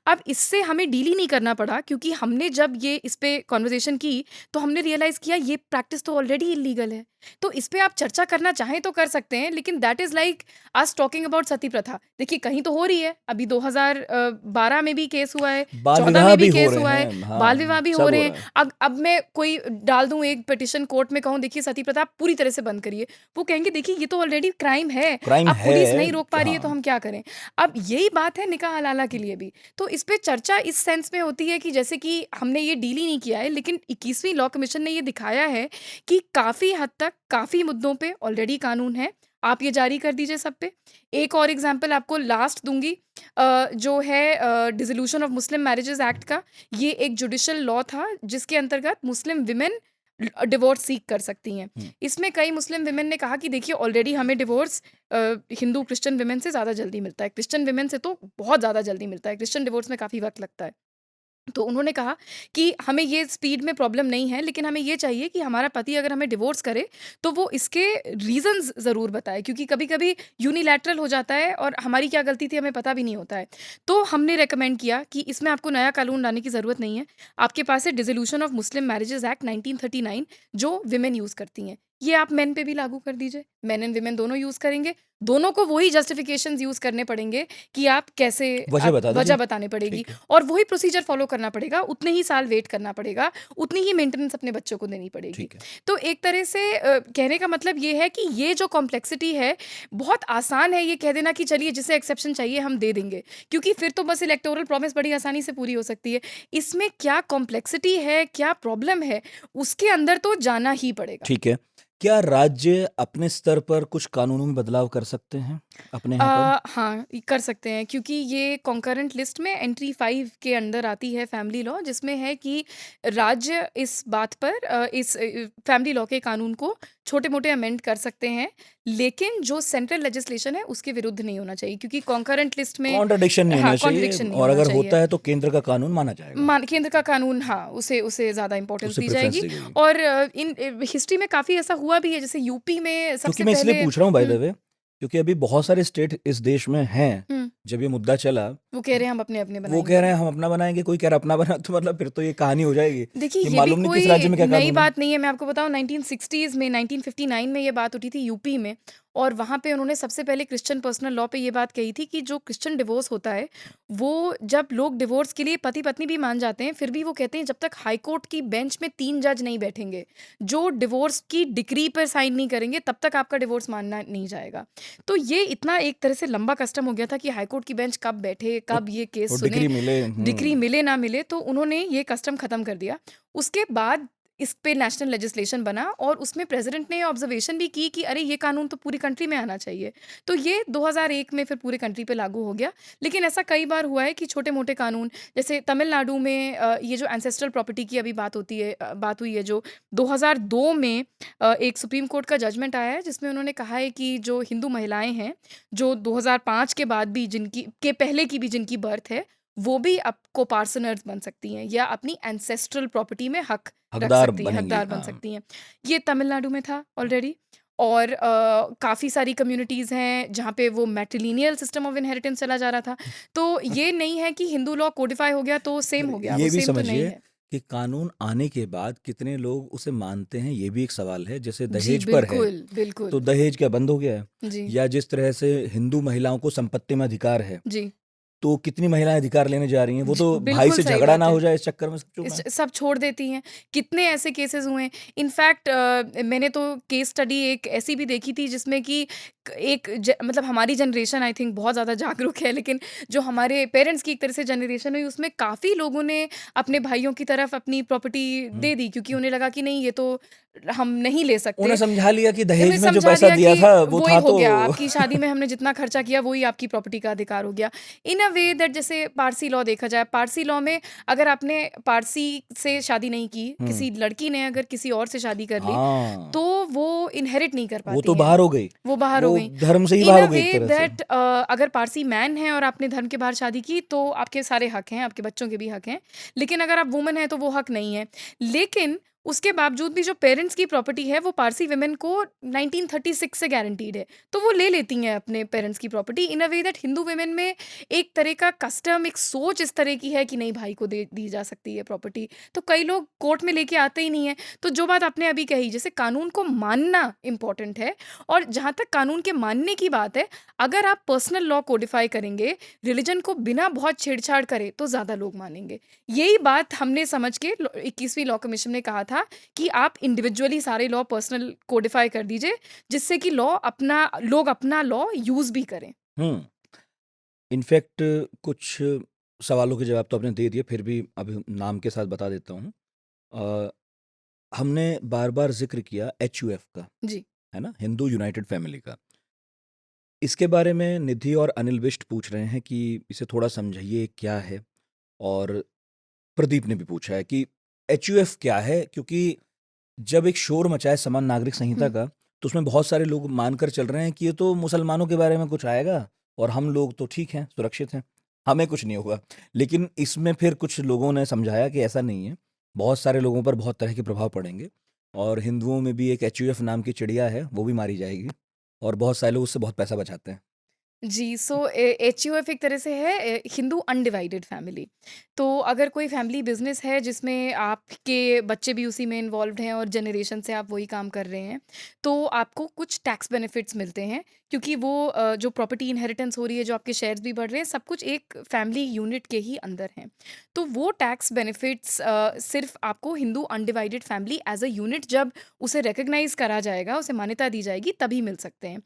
अब इससे हमें डील ही नहीं करना पड़ा क्योंकि हमने जब ये इस पे कन्वर्सेशन की, तो हमने रियलाइज़ किया ये प्रैक्टिस तो ऑलरेडी इल्लीगल है। तो इस पे आप चर्चा करना चाहें तो कर सकते हैं, लेकिन that is like us talking about sati प्रथा। देखिए कहीं तो हो रही है, अभी 2012 में भी केस हुआ है, बाल 14 विवाह में भी भी हो केस रहे हुआ है, हैं। बाल हाँ, विवाह भी हो सब रहे हो हैं। रहा है। अब मैं कोई डाल दूँ एक पिटीशन कोर्ट में कहूँ देखिए सती प्रथा आप पूरी तरह से बंद करिए, वो कहेंगे देखिए ये तो ऑलरेडी क्राइम है, क्राइम अब पुलिस है नहीं रोक पा रही है तो हाँ। हम क्या करें? अब यही बात है निकाह हलाला के लिए भी। तो इस पे चर्चा इस सेंस में होती है कि जैसे कि हमने ये डील ही नहीं किया है, लेकिन 21वीं लॉ कमीशन ने ये दिखाया है कि काफ़ी हद तक, काफ़ी मुद्दों पे ऑलरेडी कानून है। आप ये जारी कर दीजिए सब पे। एक और एग्ज़ाम्पल आपको लास्ट दूँगी जो है dissolution of Muslim marriages act का। ये एक जुडिशियल लॉ था जिसके अंतर्गत मुस्लिम विमेन डिवोर्स सीक कर सकती हैं। हुँ। इसमें कई मुस्लिम विमेन ने कहा कि देखिए ऑलरेडी हमें डिवोर्स हिंदू क्रिश्चियन विमेन से ज़्यादा जल्दी मिलता है। क्रिश्चियन विमेन से तो बहुत ज़्यादा जल्दी मिलता है। क्रिश्चियन डिवोर्स में काफ़ी वक़्त लगता है। तो उन्होंने कहा कि हमें ये स्पीड में प्रॉब्लम नहीं है, लेकिन हमें ये चाहिए कि हमारा पति अगर हमें डिवोर्स करे, तो वो इसके रीज़न्स ज़रूर बताए क्योंकि कभी-कभी यूनिलैटरल हो जाता है और हमारी क्या गलती थी हमें पता भी नहीं होता है। तो हमने रिकमेंड किया कि इसमें आपको नया कानून लाने की ज़रूरत नहीं है। आपके पास है dissolution of Muslim marriages act 1939 जो विमेन यूज़ करती हैं। ये आप मेन पे भी लागू कर दीजिए। मेन एंड विमेन दोनों यूज़ करेंगे। दोनों को वही जस्टिफिकेशंस यूज़ करने पड़ेंगे कि आप कैसे वजह आप बता वजह दीजिए। बतानी पड़ेगी। ठीक है, और वही प्रोसीजर फ़ॉलो करना पड़ेगा, उतने ही साल वेट करना पड़ेगा, उतनी ही मेंटेनेंस अपने बच्चों को देनी पड़ेगी। ठीक है। तो एक तरह से कहने का मतलब ये है कि ये जो कॉम्प्लेक्सिटी है, बहुत आसान है ये कह देना कि चलिए जिसे एक्सेप्शन चाहिए हम दे देंगे, क्योंकि फिर तो बस इलेक्टोरल प्रॉमिस बड़ी आसानी से पूरी हो सकती है। इसमें क्या कॉम्प्लेक्सिटी है, क्या प्रॉब्लम है, उसके अंदर तो जाना ही पड़ेगा। ठीक है। क्या राज्य अपने स्तर पर कुछ कानूनों में बदलाव कर सकते हैं अपने यहाँ पर? हाँ, कर सकते हैं क्योंकि ये कॉन्करेंट लिस्ट में एंट्री 5 के अंदर आती है फैमिली लॉ जिसमें है कि राज्य इस बात पर इस फैमिली लॉ के कानून को छोटे-मोटे अमेंड कर सकते हैं, लेकिन जो सेंट्रल लेजिस्लेशन है उसके विरुद्ध नहीं होना चाहिए, क्योंकि कॉन्करेंट लिस्ट में कॉन्ट्रडिक्शन नहीं होना चाहिए, कॉन्ट्रडिक्शन नहीं और होना अगर चाहिए। होता है तो केंद्र का कानून माना जाएगा, केंद्र का कानून, हाँ, उसे उसे ज़्यादा इम्पोर्टेंस उसे दी प्रेफरेंस जाएगी। दी जाएगी। और इन हिस्ट्री में काफ़ी ऐसा हुआ भी है, जैसे यूपी में क्योंकि सबसे मैं इसलिए पहले पूछ रहा हूँ बाय द हुँ, वे, क्योंकि अभी बहुत सारे स्टेट इस देश में हैं, हुँ, जब ये मुद्दा चला, वो कह रहे हैं हम अपने-अपने वो कह रहे बनाएँगे। हैं हम अपना बनाएंगे, कोई कह रहा अपना बना, तो मतलब फिर तो ये कहानी हो जाएगी देखिए, कि ये भी मालूम नहीं किस राज्य कोई में क्या नई कानून है। बात नहीं है। मैं आपको बताऊँ, 1960s में 1959 में ये बात उठी थी यूपी में, और वहाँ पे उन्होंने सबसे पहले क्रिश्चियन पर्सनल लॉ पे ये बात कही थी कि जो क्रिश्चियन डिवोर्स होता है, वो जब लोग डिवोर्स के लिए पति-पत्नी भी मान जाते हैं, फिर भी वो कहते हैं जब तक हाई कोर्ट की बेंच में 3 जज नहीं बैठेंगे, जो डिवोर्स की डिक्री पर साइन नहीं करेंगे, तब तक आपका डिवोर्स मानना नहीं जाएगा। तो ये इतना एक तरह से लंबा कस्टम हो गया था कि हाई कोर्ट की बेंच कब बैठे, वो कब ये वो केस सुने, डिग्री मिले। डिक्री मिले ना मिले, तो उन्होंने ये कस्टम खत्म कर दिया। उसके बाद इस पे नेशनल लेजिस्लेशन बना, और उसमें प्रेसिडेंट ने ऑब्जर्वेशन भी की कि अरे ये कानून तो पूरी कंट्री में आना चाहिए। तो ये 2001 में फिर पूरे कंट्री पे लागू हो गया। लेकिन ऐसा कई बार हुआ है कि छोटे-मोटे कानून, जैसे तमिलनाडु में ये जो एंसेस्ट्रल प्रॉपर्टी की अभी बात हुई है, जो 2002 में एक सुप्रीम कोर्ट का जजमेंट आया है, जिसमें उन्होंने कहा है कि जो हिंदू महिलाएँ हैं, जो 2005 के बाद भी जिनकी के पहले की भी जिनकी बर्थ है, वो भी अब को-पार्सनर्स बन सकती हैं, या अपनी एंसेस्ट्रल प्रॉपर्टी में हक रख हकदार सकती हैं, बनेंगी, हकदार बन हाँ। सकती हैं। ये तमिलनाडु में था ऑलरेडी। और काफ़ी सारी कम्युनिटीज़ हैं जहाँ पे वो मैट्रिलिनियल सिस्टम ऑफ इनहेरिटेंस चला जा रहा था। तो ये नहीं है कि हिंदू लॉ कोडिफ़ाई हो गया तो सेम फिर हो गया, वो ये भी सेम तो नहीं समझिए है। कि कानून आने के बाद कितने लोग उसे मानते हैं, ये भी एक सवाल है। जैसे जी, दहेज पर है, बिल्कुल, तो बिल्कुल। दहेज क्या बंद हो गया है? जी, या जिस तरह से हिंदू महिलाओं को संपत्ति में अधिकार है, जी। तो कितनी महिलाएं अधिकार लेने जा रही हैं? वो तो भाई बिल्कुल से सही झगड़ा ना बात है। हो जाए इस चक्कर में सब चुप हैं। सब छोड़ देती हैं। कितने ऐसे केसेज़ हुए हैं। इनफैक्ट मैंने तो केस स्टडी एक ऐसी भी देखी थी जिसमें कि मतलब हमारी जनरेशन आई थिंक बहुत ज़्यादा जागरूक है, लेकिन जो हमारे पेरेंट्स की एक तरह से जनरेशन हुई, उसमें काफ़ी लोगों ने अपने भाइयों की तरफ अपनी प्रॉपर्टी हम्म। दे दी, क्योंकि उन्हें लगा कि नहीं, ये तो हम नहीं ले उन्हें सकते। समझा लिया कि हमें दहेज में जो समझा पैसा दिया दिया कि था वो वो ही था हो तो। गया, आपकी शादी में हमने जितना खर्चा किया वही आपकी प्रॉपर्टी का अधिकार हो गया। इन अ वे दैट, जैसे पारसी लॉ देखा जाए, पारसी लॉ में अगर आपने पारसी से शादी नहीं की, हम्म। किसी लड़की ने अगर किसी और से शादी कर ली, हाँ, तो वो इनहेरिट नहीं कर वो पाती तो हैं, बाहर हो गई, वो बाहर हो वो गईं। धर्म से ही इन बाहर अ हो गई एक वे तरह से। दैट अगर पारसी मैन हैं और आपने धर्म के बाहर शादी की, तो आपके सारे हक हैं, आपके बच्चों के भी हक हैं। लेकिन अगर आप वुमन हैं तो वो हक नहीं है। लेकिन उसके बावजूद भी जो पेरेंट्स की प्रॉपर्टी है, वो पारसी वुमेन को 1936 से गारंटीड है। तो वो ले लेती हैं अपने पेरेंट्स की property, in a way that Hindu women में एक तरह का कस्टम, एक सोच इस तरह की है कि नहीं, भाई को दे दी जा सकती है प्रॉपर्टी। तो कई लोग कोर्ट में लेके आते ही नहीं हैं। तो जो बात आपने अभी कही, जैसे कानून को मानना इम्पोर्टेंट है, और जहाँ तक कानून के मानने की बात है, अगर आप पर्सनल लॉ कोडिफ़ाई करेंगे, रिलिजन को बिना बहुत छेड़छाड़ करे, तो ज़्यादा लोग मानेंगे। यही बात हमने समझ के 21वीं लॉ कमीशन ने कहा था कि आप इंडिविजुअली सारे लॉ पर्सनल कोडिफ़ाई कर दीजिए, जिससे कि लोग अपना लॉ यूज़ भी करें। हम्म। इनफैक्ट कुछ सवालों के जवाब तो आपने दे दिए, फिर भी अभी नाम के साथ बता देता हूँ। अ, हमने बार बार जिक्र किया HUF का, जी। है ना, हिंदू यूनाइटेड फैमिली का। इसके बारे में निधि और अनिल विष्ट पूछ रहे हैं कि इसे थोड़ा समझाइए क्या है, और प्रदीप ने भी पूछा है कि HUF क्या है, क्योंकि जब एक शोर मचा है समान नागरिक संहिता हुँ। का, तो उसमें बहुत सारे लोग मानकर चल रहे हैं कि ये तो मुसलमानों के बारे में कुछ आएगा, और हम लोग तो ठीक हैं, सुरक्षित हैं, हमें कुछ नहीं होगा। लेकिन इसमें फिर कुछ लोगों ने समझाया कि ऐसा नहीं है, बहुत सारे लोगों पर बहुत तरह के प्रभाव पड़ेंगे, और हिंदुओं में भी एक HUF नाम की चिड़िया है, वो भी मारी जाएगी, और बहुत सारे लोग उससे बहुत पैसा बचाते हैं। जी, सो एचयूएफ एक तरह से है हिंदू अनडिवाइडेड फैमिली। तो अगर कोई फैमिली बिज़नेस है जिसमें आपके बच्चे भी उसी में इन्वॉल्व्ड हैं और जनरेशन से आप वही काम कर रहे हैं, तो आपको कुछ टैक्स बेनिफिट्स मिलते हैं, क्योंकि वो जो प्रॉपर्टी इनहेरिटेंस हो रही है, जो आपके शेयर्स भी बढ़ रहे हैं, सब कुछ एक फैमिली यूनिट के ही अंदर हैं। तो वो टैक्स बेनिफिट्स सिर्फ़ आपको Hindu undivided family as a unit जब उसे रिकॉग्नाइज़ करा जाएगा, उसे मान्यता दी जाएगी, तभी मिल सकते हैं।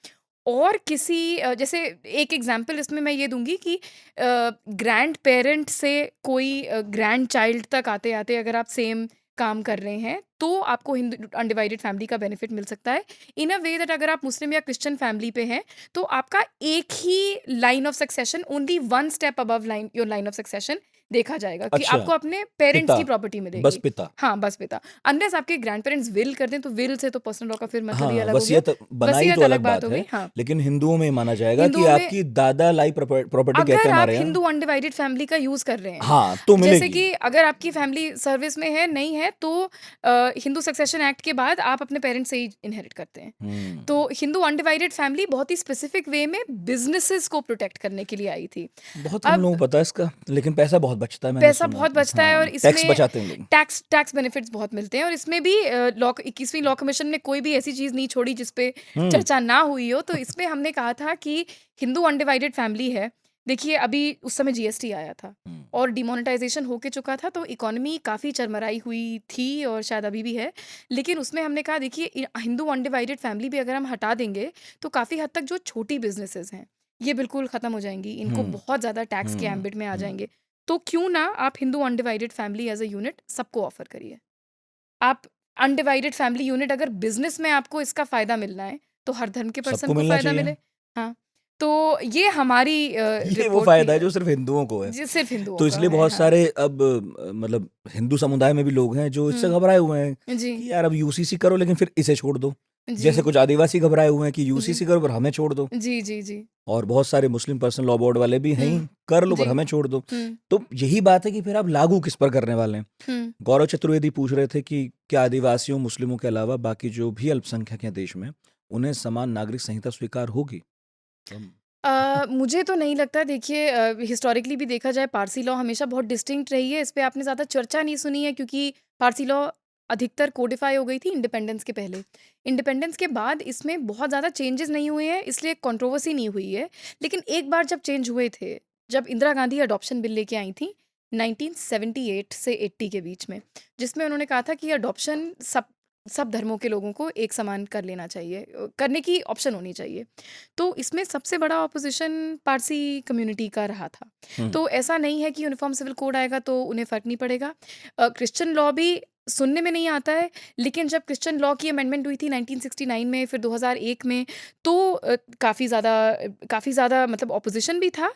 और किसी जैसे एक एग्जांपल इसमें मैं ये दूँगी कि ग्रैंड पेरेंट से कोई ग्रैंड चाइल्ड तक आते-आते अगर आप सेम काम कर रहे हैं, तो आपको हिंदू अनडिवाइडेड फैमिली का बेनिफिट मिल सकता है। इन अ वे दैट अगर आप मुस्लिम या क्रिश्चियन फैमिली पे हैं, तो आपका एक ही line of succession, only one step above line your line of succession देखा जाएगा कि अच्छा, आपको अपने पेरेंट्स पिता, की प्रॉपर्टी बस मिलेगी। पिता। हाँ, बस पिता। अनलेस आपके ग्रैंड पेरेंट्स विल कर दें, तो विल से तो पर्सनल लॉ का फिर मतलब ही हाँ, अलग हो गया। वसीयत बनाई तो वसीयत अलग अलग बात बात हो है, गई। हाँ, लेकिन हिंदुओं में माना जाएगा कि हिंदुओं में आपकी दादा लाई प्रॉपर्टी कहते अगर हैं आप हमारे यहाँ। हिंदू अनडिवाइडेड फैमिली का यूज़ कर रहे हैं, हाँ, तो जैसे मिलेगी। कि अगर आपकी फैमिली सर्विस में है, नहीं है, तो हिंदू सक्सेशन एक्ट के बाद आप अपने पेरेंट्स से ही इनहेरिट करते हैं। हुँ, तो हिंदू अनडिवाइडेड फैमिली बहुत ही स्पेसिफिक वे में बिज़नेसेस को प्रोटेक्ट करने के लिए आई थी। बहुत कम अब लोगों को पता है इसका, लेकिन पैसा बहुत बचता है मैंने पैसा सुना बहुत है। बचता है और हाँ, टैक्स इसमें बचाते हैं लोग। टैक्स टैक्स बेनिफिट्स बहुत मिलते हैं, और इसमें भी लॉ 21वीं लॉ कमीशन ने कोई भी ऐसी चीज़ नहीं छोड़ी जिस पे हुँ, चर्चा ना हुई हो। तो इसमें हमने कहा था कि हिंदू अनडिवाइडेड फैमिली है। देखिए, अभी उस समय जीएसटी आया था हुँ, और डिमोनेटाइजेशन हो के चुका था, तो इकोनॉमी काफ़ी चरमराई हुई थी और शायद अभी भी है। लेकिन उसमें हमने कहा, देखिए, हिंदू अनडिवाइडेड फैमिली भी अगर हम हटा देंगे, तो काफ़ी हद तक जो छोटी बिजनेसेस हैं, ये बिल्कुल ख़त्म हो जाएंगी। इनको हुँ, बहुत ज़्यादा टैक्स के हुँ, एम्बिट में आ हुँ। जाएंगे। तो क्यों ना आप Hindu undivided family as a unit सबको ऑफ़र करिए। आप अनडिवाइडेड फैमिली यूनिट, अगर बिज़नेस में आपको इसका फ़ायदा मिलना है, तो हर धर्म के पर्सन सबको को मिलना फ़ायदा चाहिए। मिले। हाँ, तो ये हमारी ये वो रिपोर्ट थी, फ़ायदा है जो सिर्फ़ हिंदुओं को है। जी, सिर्फ़ हिंदुओं तो का इसलिए है। बहुत हाँ। सारे अब मतलब हिंदू समुदाय में भी लोग हैं जो इससे हुँ, घबराए हुए हैं जी, कि यार अब यूसीसी करो लेकिन फिर इसे छोड़ दो। जी, जैसे कुछ आदिवासी घबराए हुए हैं कि जी। यूसीसी करो पर हमें छोड़ दो। जी, जी, जी। और बहुत सारे मुस्लिम पर्सनल लॉ बोर्ड वाले भी हैं ही, हुँ, कर लो पर जी, हमें छोड़ दो। हुँ, तो यही बात है कि फिर आप लागू किस पर करने वाले हैं? हुँ। गौरव चतुर्वेदी पूछ रहे थे कि क्या आदिवासियों, मुस्लिमों के अलावा बाकी जो भी अल्पसंख्यक हैं देश में, उन्हें समान नागरिक संहिता स्वीकार होगी? हम मुझे तो नहीं लगता। देखिए, हिस्टोरिकली भी देखा जाए, पारसी लॉ हमेशा बहुत डिस्टिंक्ट रही है। इस पे आपने ज़्यादा चर्चा नहीं सुनी है, क्योंकि पारसी लॉ अधिकतर कोडिफ़ाई हो गई थी इंडिपेंडेंस के पहले। इंडिपेंडेंस के बाद इसमें बहुत ज़्यादा चेंजेस नहीं हुए हैं, इसलिए कंट्रोवर्सी नहीं हुई है। लेकिन एक बार जब चेंज हुए थे, जब इंदिरा गांधी अडॉप्शन बिल लेके आई थी 1978 से 80 के बीच में, जिसमें उन्होंने कहा था कि अडॉप्शन सब सब धर्मों के लोगों को एक समान कर लेना चाहिए, करने की ऑप्शन होनी चाहिए। तो इसमें सबसे बड़ा ऑपोजिशन पारसी कम्युनिटी का रहा था। हुँ, तो ऐसा नहीं है कि यूनिफ़ॉर्म सिविल कोड आएगा तो उन्हें फ़र्क नहीं पड़ेगा। क्रिश्चियन लॉ भी सुनने में नहीं आता है, लेकिन जब क्रिश्चियन लॉ की अमेंडमेंट हुई थी 1969 में, फिर 2001 में, तो काफ़ी ज़्यादा मतलब ऑपोजिशन भी था,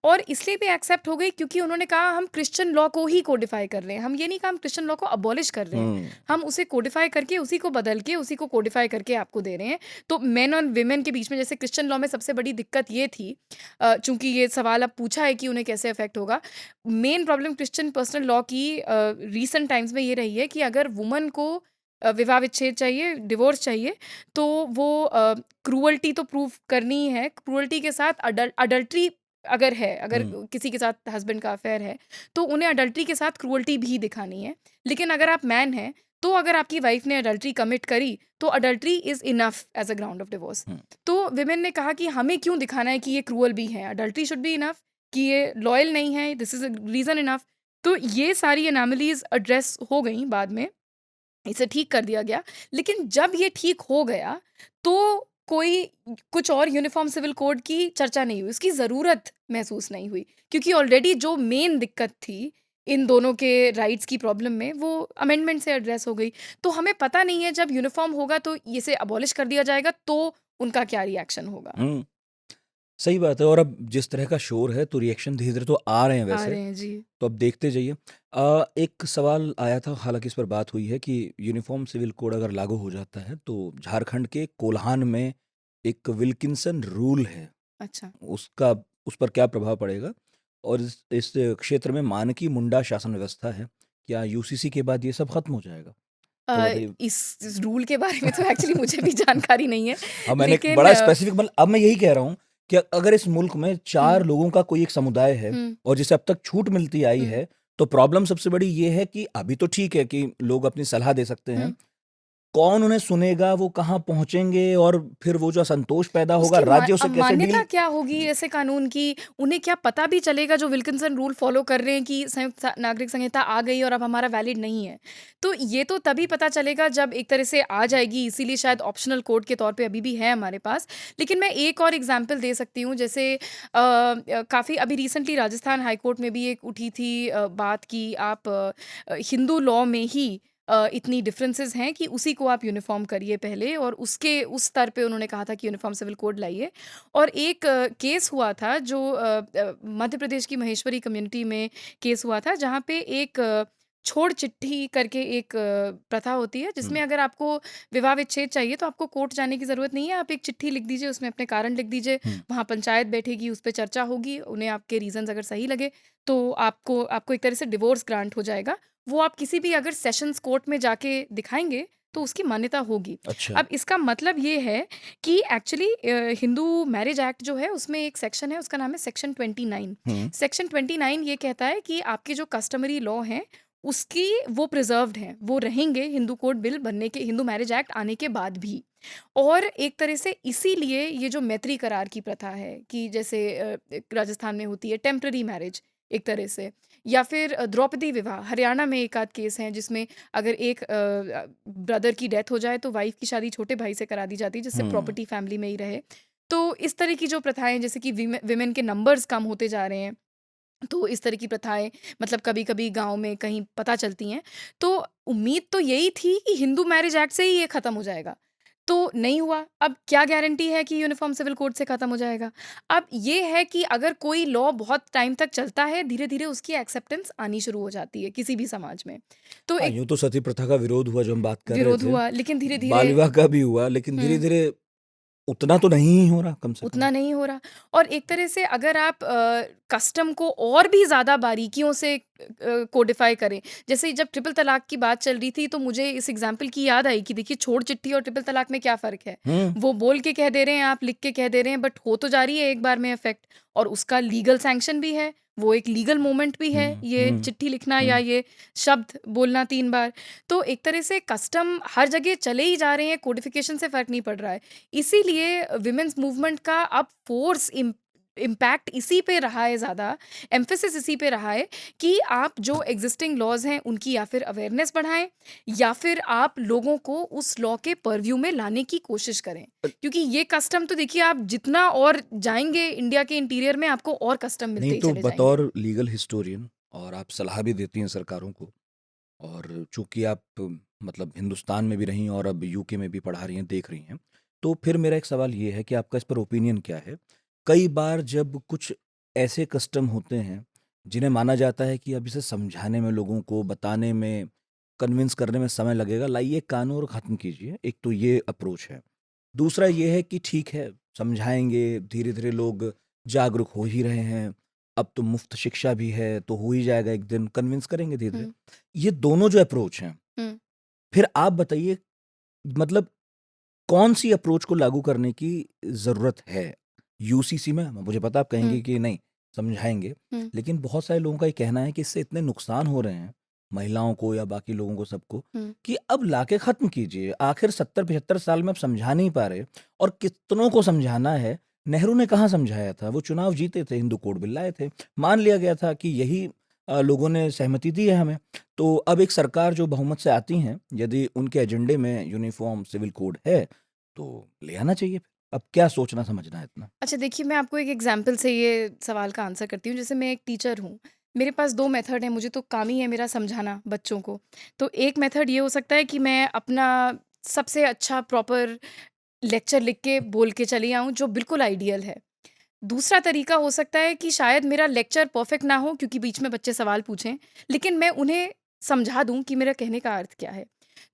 और इसलिए भी एक्सेप्ट हो गई क्योंकि उन्होंने कहा हम क्रिश्चियन लॉ को ही कोडिफ़ाई कर रहे हैं। हम ये नहीं कहा हम क्रिश्चियन लॉ को अबॉलिश कर रहे हैं। हुँ, हम उसे कोडिफ़ाई करके, उसी को बदल के, उसी को कोडिफ़ाई करके आपको दे रहे हैं। तो मेन और वुमेन के बीच में, जैसे क्रिश्चियन लॉ में सबसे बड़ी दिक्कत ये थी, चूँकि ये सवाल अब पूछा है कि उन्हें कैसे अफ़ेक्ट होगा। Main problem Christian personal law की रीसेंट टाइम्स में ये रही है कि अगर वुमन को विवाह विच्छेद चाहिए, डिवोर्स चाहिए, तो वो क्रूअल्टी तो प्रूव करनी ही है। क्रूअल्टी के साथ अडल्ट्री अगर है, अगर हुँ, किसी के साथ हस्बैंड का अफ़ेयर है, तो उन्हें अडल्ट्री के साथ क्रूअल्टी भी दिखानी है। लेकिन अगर आप मैन हैं, तो अगर आपकी वाइफ़ ने अडल्ट्री कमिट करी, तो adultery is enough as a ground of divorce. हुँ, तो वुमेन ने कहा कि हमें क्यों दिखाना है कि ये क्रूअल भी हैं, अडल्ट्री शुड बी इनफ, कि ये लॉयल नहीं है, this is a reason enough. तो ये सारी एनोमलीज़ एड्रेस हो गईं बाद में, इसे ठीक कर दिया गया। लेकिन जब ये ठीक हो गया, तो कोई कुछ और यूनिफ़ॉर्म सिविल कोड की चर्चा नहीं हुई, उसकी ज़रूरत महसूस नहीं हुई, क्योंकि ऑलरेडी जो मेन दिक्कत थी, इन दोनों के राइट्स की प्रॉब्लम में, वो अमेंडमेंट से एड्रेस हो गई। तो हमें पता नहीं है, जब यूनिफ़ॉर्म होगा तो इसे अबॉलिश कर दिया जाएगा, तो उनका क्या रिएक्शन होगा। हुँ। सही बात है और अब जिस तरह का शोर है तो रिएक्शन धीरे-धीरे तो आ रहे हैं आ वैसे, रहे हैं, जी। तो अब देखते जाइए। एक सवाल आया था हालाँकि इस पर बात हुई है कि यूनिफ़ॉर्म सिविल कोड अगर लागू हो जाता है तो झारखंड के कोल्हान में एक विल्किंसन रूल है, अच्छा। उसका उस पर क्या प्रभाव पड़ेगा? और इस क्षेत्र में मानकी मुंडा शासन व्यवस्था है, क्या यूसीसी के बाद ये सब खत्म हो जाएगा? थोड़ा बताइए। इस रूल के बारे में तो एक्चुअली मुझे भी जानकारी नहीं है, हाँ, मैंने एक लेकिन बड़ा स्पेसिफ़िक मतलब अब मैं यही कह रहा हूँ कि अगर इस मुल्क में 4 हुँ, लोगों का कोई एक समुदाय है हुँ, और जिसे अब तक छूट मिलती आई हुँ, है, तो प्रॉब्लम सबसे बड़ी ये है कि अभी तो ठीक है कि लोग अपनी सलाह दे सकते हैं। हुँ। कौन उन्हें सुनेगा, वो कहाँ पहुँचेंगे और फिर वो जो असंतोष पैदा होगा, उसकी राज्य उसे कैसे मान्यता डील क्या होगी ऐसे कानून की? उन्हें क्या पता भी चलेगा जो विल्किंसन रूल फ़ॉलो कर रहे हैं कि नागरिक संहिता आ गई और अब हमारा वैलिड नहीं है? तो ये तो तभी पता चलेगा जब एक तरह से आ जाएगी, इसीलिए शायद ऑप्शनल कोड के तौर पे अभी भी है हमारे पास। लेकिन मैं एक और एग्ज़ाम्पल दे सकती हूँ, जैसे काफ़ी अभी रिसेंटली राजस्थान हाई कोर्ट में भी एक उठी थी बात कि आप हिंदू लॉ में ही इतनी डिफरेंसेस हैं कि उसी को आप यूनिफॉर्म करिए पहले, और उसके उस स्तर पे उन्होंने कहा था कि यूनिफॉर्म सिविल कोड लाइए। और एक केस हुआ था जो मध्य प्रदेश की महेश्वरी कम्युनिटी में केस हुआ था, जहाँ पे एक छोड़ चिट्ठी करके एक प्रथा होती है, जिसमें हुँ, अगर आपको विवाह विच्छेद चाहिए तो आपको कोर्ट जाने की ज़रूरत नहीं है। आप एक चिट्ठी लिख दीजिए, उसमें अपने कारण लिख दीजिए, हुँ। वहाँ पंचायत बैठेगी, उस पे चर्चा होगी, उन्हें आपके रीज़न्स अगर सही लगे तो आपको आपको एक तरह से डिवोर्स ग्रांट हो जाएगा। वो आप किसी भी अगर सेशंस कोर्ट में जाके दिखाएँगे तो उसकी मान्यता होगी। अच्छा। अब इसका मतलब ये है कि एक्चुअली हिंदू मैरिज एक्ट जो है उसमें एक सेक्शन है, उसका नाम है सेक्शन 29। हुँ, सेक्शन 29 ये कहता है कि आपके जो कस्टमरी लॉ हैं उसकी वो प्रिजर्व्ड हैं, वो रहेंगे हिंदू कोड बिल बनने के, हिंदू मैरिज एक्ट आने के बाद भी। और एक तरह से इसीलिए ये जो मैत्री करार की प्रथा है कि जैसे राजस्थान में होती है टेम्पररी मैरिज एक तरह से, या फिर द्रौपदी विवाह हरियाणा में एक आध केस हैं जिसमें अगर एक ब्रदर की डेथ हो जाए तो वाइफ की शादी छोटे भाई से करा दी जाती है, जिससे हुँ। प्रॉपर्टी फैमिली में ही रहे। तो इस तरह की जो प्रथाएं, जैसे कि विमेन के नंबर्स कम होते जा रहे हैं, तो इस तरह की प्रथाएँ मतलब कभी-कभी गाँव में कहीं पता चलती हैं। तो उम्मीद तो यही थी कि हिंदू मैरिज एक्ट से ही ये खत्म हो जाएगा। तो नहीं हुआ। अब क्या गारंटी है कि यूनिफ़ॉर्म सिविल कोड से खत्म हो जाएगा? अब ये है कि अगर कोई लॉ बहुत टाइम तक चलता है, धीरे-धीरे उसकी एक्सेप्टेंस आनी शुरू हो जाती है किसी भी समाज में। तो हाँ, एक यूँ तो सती प्रथा का विरोध हुआ जो हम बात कर रहे विरोध थे। हुआ, लेकिन बाल धीरे-धीरे विवाह का भी हुआ, लेकिन हुँ। धीरे-धीरे उतना तो नहीं ही हो रहा कम से कम। उतना नहीं हो रहा। और एक तरह से अगर आप कस्टम को और भी ज़्यादा बारीकियों से कोडिफ़ाई करें, जैसे जब ट्रिपल तलाक की बात चल रही थी तो मुझे इस एग्ज़ाम्पल की याद आई कि देखिए छोड़ चिट्ठी और ट्रिपल तलाक में क्या फ़र्क है? हुँ, वो बोल के कह दे रहे हैं, आप लिख के कह दे रहे हैं, बट हो तो जा रही है एक बार में इफ़ेक्ट, और उसका लीगल सैंक्शन भी है, वो एक लीगल मोमेंट भी है, हुँ, ये हुँ, चिट्ठी लिखना या हुँ। ये शब्द बोलना 3 बार। तो एक तरह से कस्टम हर जगह चले ही जा रहे हैं, कोडिफ़िकेशन से फ़र्क नहीं पड़ रहा है। इसीलिए विमेन्स मूवमेंट का अब फ़ोर्स इम्पैक्ट इसी पे रहा है ज़्यादा, एम्फेसिस इसी पे रहा है कि आप जो एग्ज़िस्टिंग लॉज़ हैं उनकी या फिर अवेयरनेस बढ़ाएँ, या फिर आप लोगों को उस लॉ के परव्यू में लाने की कोशिश करें। क्योंकि ये कस्टम तो देखिए, आप जितना और जाएँगे इंडिया के इंटीरियर में, आपको और कस्टम नहीं मिलते ही तो चले जाएँगे। बतौर लीगल हिस्टोरियन और आप सलाह भी देती हैं सरकारों को और चूँकि आप मतलब हिंदुस्तान में भी रही और अब यूके में भी पढ़ा रही हैं, देख रही हैं। तो फिर मेरा एक सवाल ये है कि आपका इस पर ओपिनियन क्या है? कई बार जब कुछ ऐसे कस्टम होते हैं, जिन्हें माना जाता है कि अब इसे समझाने में, लोगों को बताने में, कन्विंस करने में समय लगेगा, लाइए कानून और ख़त्म कीजिए। एक तो ये अप्रोच है। दूसरा ये है कि ठीक है, समझाएँगे, धीरे-धीरे लोग जागरूक हो ही रहे हैं। अब तो मुफ़्त शिक्षा भी है, तो हो ही जाएगा एक दिन, कन्विंस करेंगे धीरे-धीरे। हुँ, ये दोनों जो अप्रोच हैं, हुँ, फिर आप बताइए मतलब कौन-सी अप्रोच को लागू करने की ज़रूरत है? यूसीसी में मुझे पता है आप हुँ, कहेंगे कि नहीं, समझाएँगे, हुँ, लेकिन बहुत सारे लोगों का ये कहना है कि इससे इतने नुकसान हो रहे हैं, महिलाओं को या बाकी लोगों को सबको, हुँ। कि अब लाके ख़त्म कीजिए। आखिर 70-75 साल में आप समझा नहीं पा रहे और कितनों को समझाना है। नेहरू ने कहाँ समझाया था? वो चुनाव जीते थे, हिंदू कोड बिल लाए थे। मान लिया गया था कि यही लोगों ने सहमति दी है हमें। तो अब एक सरकार जो बहुमत से आती हैं, यदि उनके एजेंडे में यूनिफ़ॉर्म सिविल कोड है, तो ले आना चाहिए फिर। अब क्या सोचना समझना है इतना? अच्छा देखिए, मैं आपको एक एग्ज़ाम्पल से ये सवाल का आंसर करती हूँ। जैसे मैं एक टीचर हूँ, मेरे पास 2 मेथड हैं, मुझे तो काम ही है मेरा समझाना बच्चों को। तो एक मेथड ये हो सकता है कि मैं अपना सबसे अच्छा प्रॉपर लेक्चर लिख के बोल के चली आऊँ, जो बिल्कुल आइडियल है। दूसरा तरीका हो सकता है कि शायद मेरा लेक्चर परफ़ेक्ट ना हो, क्योंकि बीच में बच्चे सवाल पूछें, लेकिन मैं उन्हें समझा दूँ कि मेरा कहने का अर्थ क्या है।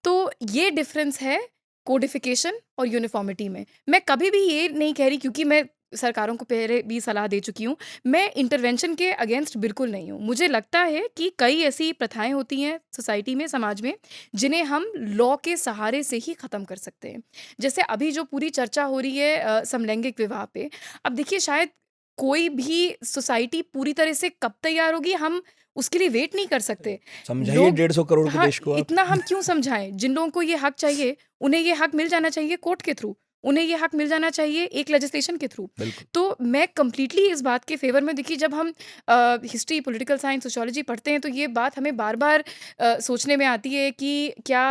तो ये डिफ़रेंस है कोडिफ़िकेशन और यूनिफ़ॉर्मिटी में। मैं कभी भी ये नहीं कह रही, क्योंकि मैं सरकारों को पहले भी सलाह दे चुकी हूँ, मैं इंटरवेंशन के अगेंस्ट बिल्कुल नहीं हूँ। मुझे लगता है कि कई ऐसी प्रथाएँ होती हैं सोसाइटी में, समाज में, जिन्हें हम लॉ के सहारे से ही ख़त्म कर सकते हैं। जैसे अभी जो पूरी चर्चा हो रही है समलैंगिक विवाह पे, अब देखिए शायद कोई भी सोसाइटी पूरी तरह से कब तैयार होगी, हम उसके लिए वेट नहीं कर सकते। समझाइए लोग 150 करोड़ के हाँ, देश को आप। इतना हम क्यों समझाएँ? जिन लोगों को ये हक चाहिए, उन्हें ये हक मिल जाना चाहिए कोर्ट के थ्रू। उन्हें ये हक मिल जाना चाहिए एक लेजिस्लेशन के थ्रू। बिल्कुल। तो मैं कंप्लीटली इस बात के फ़ेवर में, देखिए जब हम हिस्ट्री, पॉलिटिकल साइंस, सोशियोलॉजी पढ़ते हैं तो ये बात हमें बार-बार सोचने में आती है कि क्या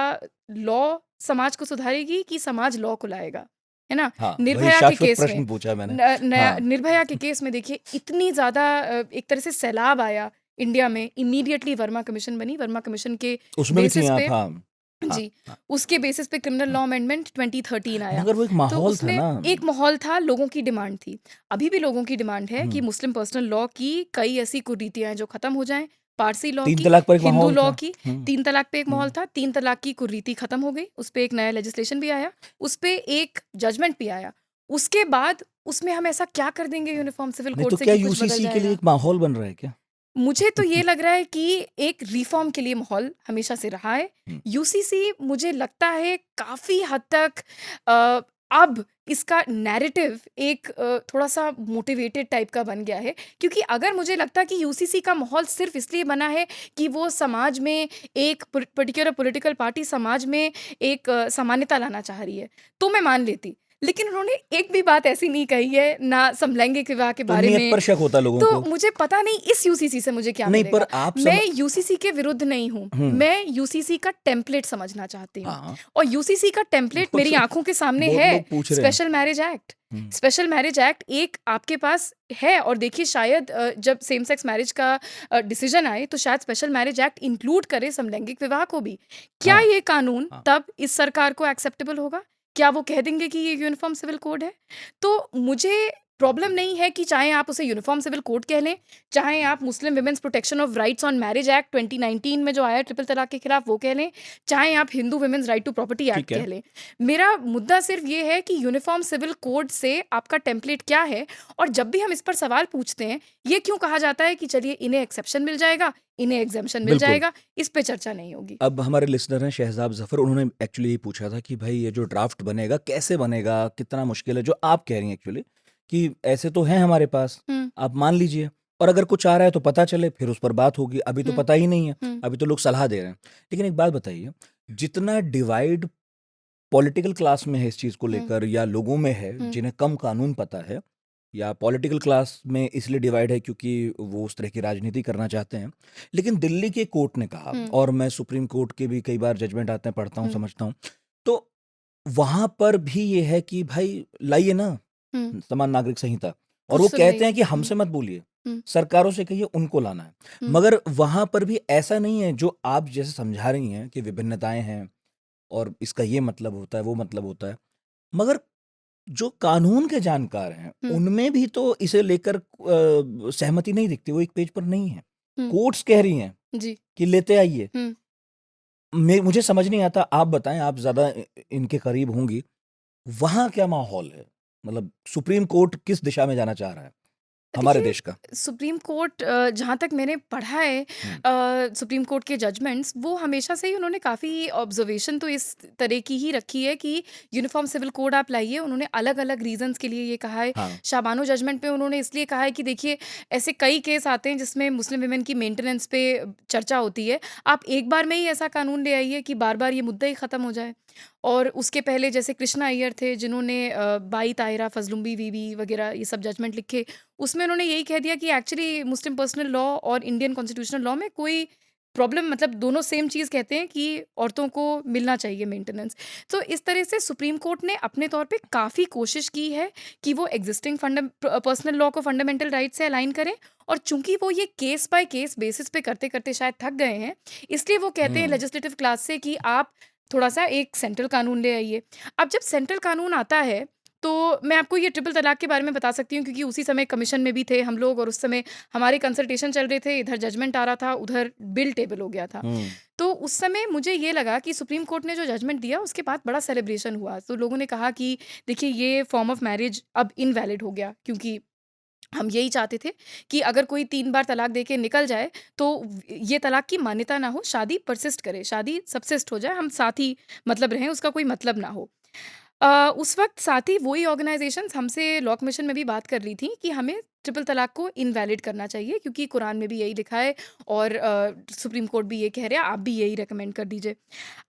लॉ समाज को सुधारेगी कि समाज लॉ को लाएगा? है ना? हाँ, वही निर्भया के शाश्वत केस में प्रश्न पूछा मैंने। हाँ, निर्भया के केस में देखिए इतनी ज़्यादा एक तरह से सैलाब आया इंडिया में, इमीडिएटली वर्मा कमीशन बनी। वर्मा कमीशन के उसमें भी थी बेसिस आप, पे हाँ। हाँ, जी, हाँ। उसके बेसिस पे क्रिमिनल लॉ अमेंडमेंट 2013 आया। मगर वो एक तो माहौल था उसमें ना। एक माहौल था, लोगों की डिमांड थी। अभी भी लोगों की डिमांड है कि हुँ, मुस्लिम पर्सनल लॉ की कई ऐसी कुरीतियाँ हैं जो ख़त्म हो जाएँ, पारसी लॉ 3 की, तलाक पर एक हिंदू माहौल लॉ था। की। हुँ, 3 तलाक पे एक माहौल हुँ। था, 3 तलाक की कुरीति ख़त्म हो गई, उस पे एक नया लेजिस्लेशन भी आया, उस पे एक जजमेंट भी आया। उसके बाद उसमें हम ऐसा क्या कर देंगे यूनिफ़ॉर्म सिविल नहीं कोड तो से क्या कि कुछ बदल यूसीसी के लिए जाएगा? एक माहौल बन रहा है क्या? मुझे तो ये लग रहा है कि एक रिफ़ॉर्म के लिए माहौल हमेशा से रहा है। हुँ, यूसीसी मुझे लगता है काफ़ी हद तक अ, अब इसका नैरेटिव एक थोड़ा-सा मोटिवेटेड टाइप का बन गया है। क्योंकि अगर मुझे लगता कि यूसीसी का माहौल सिर्फ़ इसलिए बना है कि वो समाज में एक पर्टिकुलर पॉलिटिकल पार्टी समाज में एक सामान्यता लाना चाह रही है, तो मैं मान लेती। लेकिन उन्होंने एक भी बात ऐसी नहीं कही है, ना समलैंगिक विवाह के तो बारे नियत में। पर शक होता लोगों तो को। मुझे पता नहीं इस यूसीसी से मुझे क्या नहीं पर मिलेगा। आप मैं यूसीसी के विरुद्ध नहीं हूँ, हुँ, मैं यूसीसी का टेम्पलेट समझना चाहती हूँ। हाँ, और यूसीसी का टेम्पलेट वो मेरी तो आँखों के सामने बहुत है, लोग पूछ रहे हैं। Special marriage act. हुँ, स्पेशल मैरिज एक्ट एक आपके पास है और देखिए शायद जब सेम सेक्स मैरिज का डिसीजन आए तो शायद स्पेशल मैरिज एक्ट इंक्लूड करे समलैंगिक विवाह को भी। क्या हाँ, ये कानून हाँ। तब इस सरकार को एक्सेप्टेबल होगा? क्या वो कह देंगे कि ये यूनिफ़ॉर्म सिविल कोड है? तो मुझे प्रॉब्लम नहीं है कि चाहे आप उसे यूनिफ़ॉर्म सिविल कोड कह लें, चाहे आप Muslim women's protection of rights on marriage act 2019 में जो आया ट्रिपल तलाक के खिलाफ वो कह लें, चाहे आप Hindu women's right to property act ठीक है। कह लें। मेरा मुद्दा सिर्फ़ ये है कि यूनिफ़ॉर्म सिविल कोड से आपका टेम्पलेट क्या है? और जब भी हम इस पर सवाल पूछते हैं, ये क्यों कहा जाता है कि चलिए इन्हें एक्सेप्शन मिल जाएगा, इन्हें एग्ज़म्पशन मिल बिल्कुल। जाएगा, इस पे चर्चा नहीं होगी। अब हमारे लिसनर हैं शहज़ाब ज़फ़र, उन्होंने एक्चुअली ये पूछा था कि भाई ये जो ड्राफ्ट बनेगा कैसे बनेगा? कितना मुश्किल है? जो आप कह रही हैं एक्चुअली कि ऐसे तो हैं हमारे पास, हुँ, आप मान लीजिए और अगर कुछ आ रहा है तो पता चले फिर उस पर बात होगी। अभी तो हुँ, पता ही नहीं है, हुँ, अभी तो लोग सलाह दे रहे हैं। लेकिन एक बात बताइए, जितना डिवाइड पॉलिटिकल क्लास में है इस चीज़ को हुँ, लेकर या लोगों में है हुँ, जिन्हें कम कानून पता है या पॉलिटिकल क्लास में इसलिए डिवाइड है क्योंकि वो उस तरह की राजनीति करना चाहते हैं। लेकिन दिल्ली के कोर्ट ने कहा हुँ, और मैं सुप्रीम कोर्ट के भी कई बार जजमेंट आते हैं, पढ़ता हूँ, हुँ, समझता हूँ। तो वहाँ पर भी ये है कि भाई लाइए ना हुँ, समान नागरिक संहिता और वो कुछ तो कहते लाइए। हैं कि हुँ, हमसे मत बोलिए, हुँ, सरकारों से कहिए उनको लाना है। हुँ, मगर वहाँ पर भी ऐसा नहीं है जो आप जैसे समझा रही हैं कि विभिन्नताएँ हैं और इसका ये मतलब होता है, वो मतलब होता है। मगर जो कानून के जानकार हैं, हुँ, उनमें भी तो इसे लेकर सहमति नहीं दिखती, वो एक पेज पर नहीं है। हुँ, कोर्ट्स कह रही हैं जी, कि लेते आइए। हुँ। मुझे समझ नहीं आता, आप बताएँ, आप ज़्यादा इनके करीब होंगी, वहाँ क्या माहौल है? मतलब सुप्रीम कोर्ट किस दिशा में जाना चाह रहा है, हमारे देखिए, देश का? सुप्रीम कोर्ट जहाँ तक मैंने पढ़ा है हुँ, सुप्रीम कोर्ट के जजमेंट्स वो हमेशा से ही उन्होंने काफ़ी ऑब्जर्वेशन तो इस तरह की ही रखी है कि यूनिफॉर्म सिविल कोड आप लाइए। उन्होंने अलग-अलग रीज़न्स के लिए ये कहा है। हाँ, शाबानो जजमेंट में उन्होंने इसलिए कहा है कि देखिए ऐसे कई केस आते हैं जिसमें मुस्लिम वुमेन की मेंटेनेंस पे चर्चा होती है। आप एक बार में ही ऐसा कानून ले आइए कि बार-बार ये मुद्दा ही ख़त्म हो जाए। और उसके पहले जैसे कृष्णा अय्यर थे जिन्होंने बाई ताहिरा फजलुम्बी बीबी वगैरह ये सब जजमेंट लिखे। उसमें उन्होंने यही कह दिया कि एक्चुअली मुस्लिम पर्सनल लॉ और इंडियन कॉन्स्टिट्यूशनल लॉ में कोई प्रॉब्लम मतलब दोनों सेम चीज़ कहते हैं कि औरतों को मिलना चाहिए मेंटेनेंस। तो इस तरह से सुप्रीम कोर्ट ने अपने तौर पे काफ़ी कोशिश की है कि वो एग्जिस्टिंग पर्सनल लॉ को फंडामेंटल राइट से अलाइन करें। और चूंकि वो ये केस बाय केस बेसिस पे करते करते शायद थक गए हैं, इसलिए वो कहते हैं हुँ, लेजिस्लेटिव क्लास से कि आप थोड़ा सा एक सेंट्रल कानून ले आइए। अब जब सेंट्रल कानून आता है तो मैं आपको ये ट्रिपल तलाक के बारे में बता सकती हूँ क्योंकि उसी समय कमीशन में भी थे हम लोग और उस समय हमारे कंसल्टेशन चल रहे थे, इधर जजमेंट आ रहा था, उधर बिल टेबल हो गया था। हुँ, तो उस समय मुझे ये लगा कि सुप्रीम कोर्ट ने जो जजमेंट दिया उसके बाद बड़ा सेलिब्रेशन हुआ। तो लोगों ने कहा कि देखिए ये फॉर्म ऑफ मैरिज अब इनवैलिड हो गया क्योंकि हम यही चाहते थे कि अगर कोई 3 बार तलाक दे के निकल जाए तो ये तलाक की मान्यता ना हो, शादी परसिस्ट करे, शादी सबसिस्ट हो जाए, हम साथ ही मतलब रहें, उसका कोई मतलब ना हो। उस वक़्त साथ ही वही ऑर्गनाइज़ेशंस हमसे लॉ कमीशन में भी बात कर रही थी कि हमें ट्रिपल तलाक को इनवैलिड करना चाहिए क्योंकि कुरान में भी यही लिखा है और सुप्रीम कोर्ट भी ये कह रहा है, आप भी यही रिकमेंड कर दीजिए।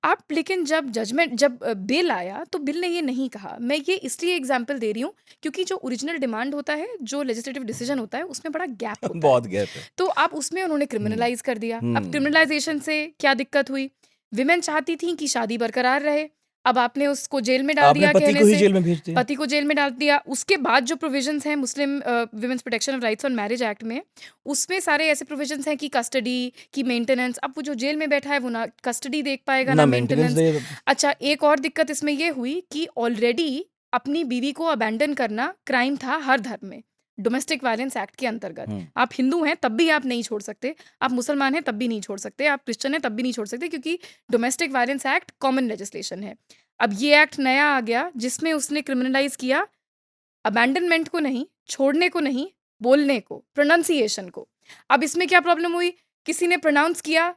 आप लेकिन जब बिल आया तो बिल ने ये नहीं कहा। मैं ये इसलिए एग्ज़ाम्पल दे रही हूँ क्योंकि जो ओरिजिनल डिमांड होता है, जो लेजिस्लेटिव डिसीज़न होता है, उसमें बड़ा गैप होता है। बहुत गैप है। तो अब उसमें उन्होंने हुँ, क्रिमिनलाइज़ कर दिया। अब हुँ, क्रिमिनलाइज़ेशन से क्या दिक्कत हुई? विमेन चाहती थीं कि शादी बरकरार रहे। अब आपने उसको जेल में डाल आपने दिया पति कहने को ही से, जेल में भेज दिया। पति को जेल में डाल दिया। उसके बाद जो प्रोविजंस हैं Muslim women's protection of rights on marriage act में, उसमें सारे ऐसे प्रोविजंस हैं कि कस्टडी, की मेंटेनेंस। अब वो जो जेल में बैठा है वो ना कस्टडी देख पाएगा, ना ना मेंटेनेंस मेंटेनेंस। दे। अच्छा, एक और दिक्कत इसमें ये हुई कि ऑलरेडी अपनी बीवी को अबैंडन करना क्राइम था हर धर्म में, डोमेस्टिक वायलेंस एक्ट के अंतर्गत। हुँ। आप हिंदू हैं तब भी आप नहीं छोड़ सकते, आप मुसलमान हैं तब भी नहीं छोड़ सकते, आप क्रिश्चियन हैं तब भी नहीं छोड़ सकते, क्योंकि domestic violence act common legislation है। अब ये एक्ट नया आ गया जिसमें उसने क्रिमिनलाइज़ किया अबैंडनमेंट को नहीं, छोड़ने को नहीं, बोलने को, प्रोनंसिएशन को। अब इसमें क्या प्रॉब्लम हुई? किसी ने प्रोनाउंस किया,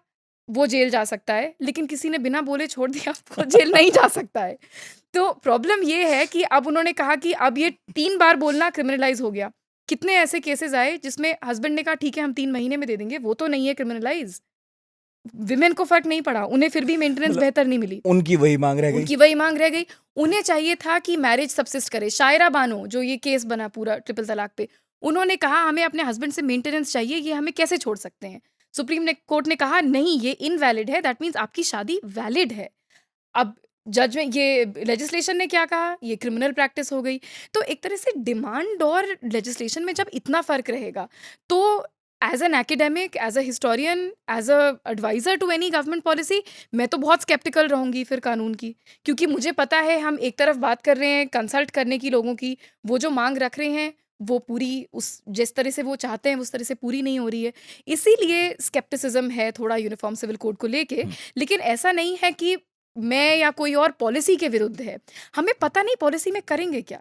वो जेल जा सकता है, लेकिन किसी ने बिना बोले छोड़ दिया, वो जेल नहीं जा सकता है। तो प्रॉब्लम ये है कि अब उन्होंने कहा कि अब ये 3 बार बोलना क्रिमिनलाइज़ हो गया। कितने ऐसे केसेज़ आए जिसमें हस्बैंड ने कहा ठीक है हम 3 महीने में दे देंगे, वो तो नहीं है क्रिमिनलाइज़। विमेन को फ़र्क नहीं पड़ा, उन्हें फिर भी मेंटेनेंस मतलब बेहतर नहीं मिली। उनकी वही माँग रह गई। उनकी वही माँग रह गई। उन्हें चाहिए था कि मैरिज सब्सिस्ट करे। शायरा बानो, जो ये केस बना पूरा ट्रिपल तलाक पे, उन्होंने कहा हमें अपने हस्बैंड से मेंटेनेंस चाहिए, ये हमें कैसे छोड़ सकते हैं? सुप्रीम ने कोर्ट ने कहा नहीं, ये इनवैलिड है, दैट मीन्स आपकी शादी वैलिड है। अब जज में ये लेजिस्लेशन ने क्या कहा? ये क्रिमिनल प्रैक्टिस हो गई। तो एक तरह से डिमांड और लेजिस्लेशन में जब इतना फ़र्क रहेगा, तो as an academic, as a historian, as an adviser to any government policy, मैं तो बहुत स्केप्टिकल रहूँगी फिर कानून की। क्योंकि मुझे पता है हम एक तरफ बात कर रहे हैं कंसल्ट करने की लोगों की, वो जो माँग रख रहे हैं, वो पूरी उस जिस तरह से वो चाहते हैं, उस तरह से पूरी नहीं हो रही है। इसीलिए स्केप्टिसिज़्म है थोड़ा यूनिफ़ॉर्म सिविल कोड को लेके। हुँ। लेकिन ऐसा नहीं है कि मैं या कोई और पॉलिसी के विरुद्ध है। हमें पता नहीं पॉलिसी में करेंगे क्या?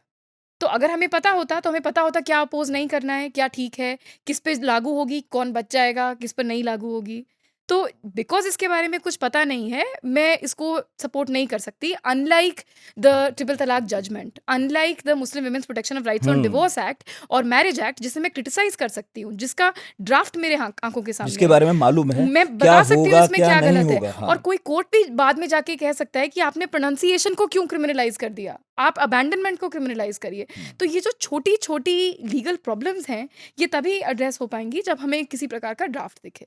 तो अगर हमें पता होता तो हमें पता होता क्या अपोज़ नहीं करना है, क्या ठीक है, किस पे लागू होगी, कौन बच जाएगा, किस पर नहीं लागू होगी। तो बिकॉज़ इसके बारे में कुछ पता नहीं है, मैं इसको सपोर्ट नहीं कर सकती। Unlike the triple talaq judgement, unlike the Muslim women's protection of rights on हुँ। डिवोर्स एक्ट और मैरिज एक्ट, जिसे मैं क्रिटिसाइज़ कर सकती हूँ, जिसका ड्राफ्ट मेरे आँखों के सामने जिसके है। बारे में मालूम है, मैं क्या बता सकती हूँ होगा, इसमें क्या क्या नहीं गलत है। होगा। और हाँ। कोई कोर्ट भी बाद में जाके कह सकता है कि आपने प्रोनंसिएशन को क्यों क्रिमिनलाइज़ कर दिया? आप अबैंडनमेंट को क्रिमिनलाइज़ करिए। हुँ। तो ये जो छोटी-छोटी लीगल प्रॉब्लम्स हैं, ये तभी एड्रेस हो पाएँगी जब हमें किसी प्रकार का ड्राफ्ट दिखे।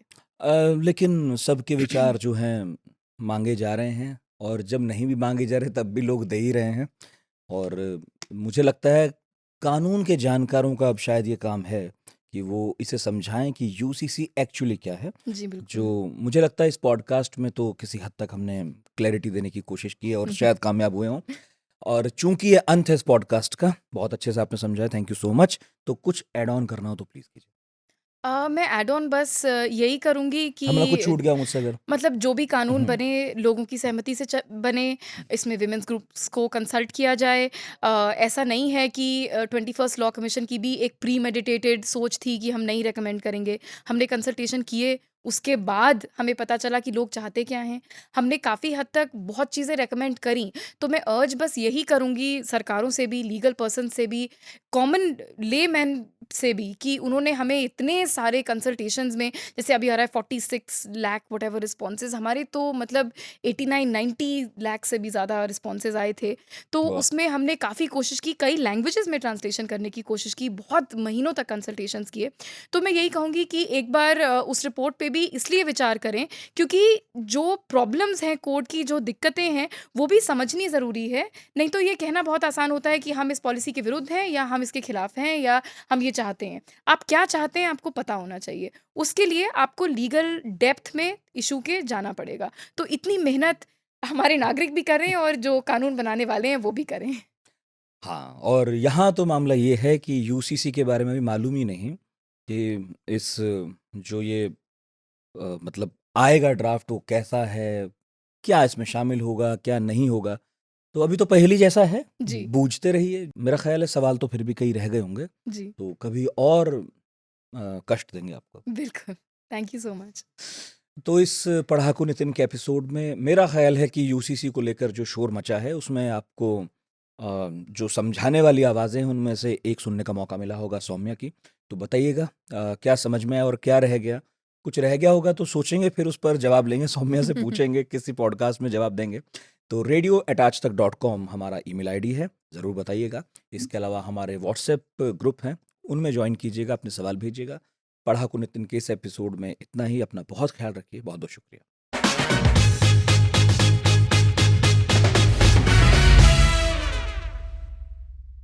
लेकिन सबके विचार जो हैं माँगे जा रहे हैं, और जब नहीं भी माँगे जा रहे तब भी लोग दे ही रहे हैं। और मुझे लगता है कानून के जानकारों का अब शायद ये काम है कि वो इसे समझाएँ कि यूसीसी एक्चुअली क्या है। जी, बिल्कुल। जो मुझे लगता है इस पॉडकास्ट में तो किसी हद तक हमने क्लैरिटी देने की कोशिश की है और शायद कामयाब हुए हों। और चूँकि ये अंत है इस पॉडकास्ट का, बहुत अच्छे से आपने समझाया, थैंक यू सो मच। तो कुछ ऐड ऑन करना हो तो प्लीज़ कीजिए। मैं ऐड ऑन बस यही करूँगी हमला कुछ कि छूट गया मुझसे अगर? मतलब जो भी कानून हुँ, बने लोगों की सहमति से बने, हुँ। इसमें विमेंस ग्रुप्स को कंसल्ट किया जाए। ऐसा नहीं है कि 21st लॉ कमीशन की भी एक प्री मेडिटेटेड सोच थी कि हम नहीं रेकमेंड करेंगे। हमने कंसल्टेशन किए, उसके बाद हमें पता चला कि लोग चाहते क्या हैं। हमने काफ़ी हद तक बहुत चीज़ें रेकमेंड करी। तो मैं अर्ज बस यही करूँगी सरकारों से भी, लीगल पर्सन से भी, कॉमन लेमैन से भी, कि उन्होंने हमें इतने सारे कंसल्टेशंस में, जैसे अभी आ रहा है 46 लाख व्हाटएवर रिस्पॉन्सेज, हमारे तो मतलब 89-90 लाख से भी ज़्यादा रिस्पॉन्सेज आए थे। तो वाह! उसमें हमने काफ़ी कोशिश की, कई लैंग्वेजेस में ट्रांसलेशन करने की कोशिश की, बहुत महीनों तक कंसल्टेशंस किए। तो मैं यही कहूँगी कि एक बार उस रिपोर्ट पे भी इसलिए विचार करें क्योंकि जो प्रॉब्लम्स हैं, कोर्ट की जो दिक्कतें हैं, वो भी समझनी ज़रूरी है। नहीं तो ये कहना बहुत आसान होता है कि हम इस पॉलिसी के विरुद्ध हैं, या हम इसके खिलाफ हैं, या हम ये चाहते हैं। आप क्या चाहते हैं आपको पता होना चाहिए। उसके लिए आपको लीगल डेप्थ में इश्यू के जाना पड़ेगा। तो इतनी मेहनत हमारे नागरिक भी करें और जो कानून बनाने वाले हैं वो भी करें। हाँ, और यहाँ तो मामला ये है कि यूसीसी के बारे में भी मालूम ही नहीं कि इस जो ये मतलब आएगा ड्राफ्ट वो कैसा है, क्या इसमें शामिल होगा, क्या नहीं होगा। तो अभी तो पहेली जैसा है, जी, बूझते रहिए। मेरा ख़्याल है सवाल तो फिर भी कई रह गए होंगे, जी। तो कभी और कष्ट देंगे आपको। बिल्कुल। Thank you so much. तो इस पढ़ाकू नितिन के एपिसोड में मेरा ख़्याल है कि यूसीसी को लेकर जो शोर मचा है उसमें आपको जो समझाने वाली आवाज़ें हैं उनमें से एक सुनने का मौका मिला होगा सौम्या की। तो बताइएगा क्या समझ में आया और क्या रह गया? कुछ रह गया होगा तो सोचेंगे, फिर उस पर जवाब लेंगे, सौम्या से पूछेंगे, किसी पॉडकास्ट में जवाब देंगे। तो radio@aajtak.com हमारा ईमेल आईडी है, ज़रूर बताइएगा। इसके अलावा हमारे व्हाट्सएप ग्रुप हैं, उनमें जॉइन कीजिएगा, अपने सवाल भेजिएगा। पढ़ाकू नितिन के इस एपिसोड में इतना ही। अपना बहुत ख़्याल रखिए। बहुत-बहुत शुक्रिया।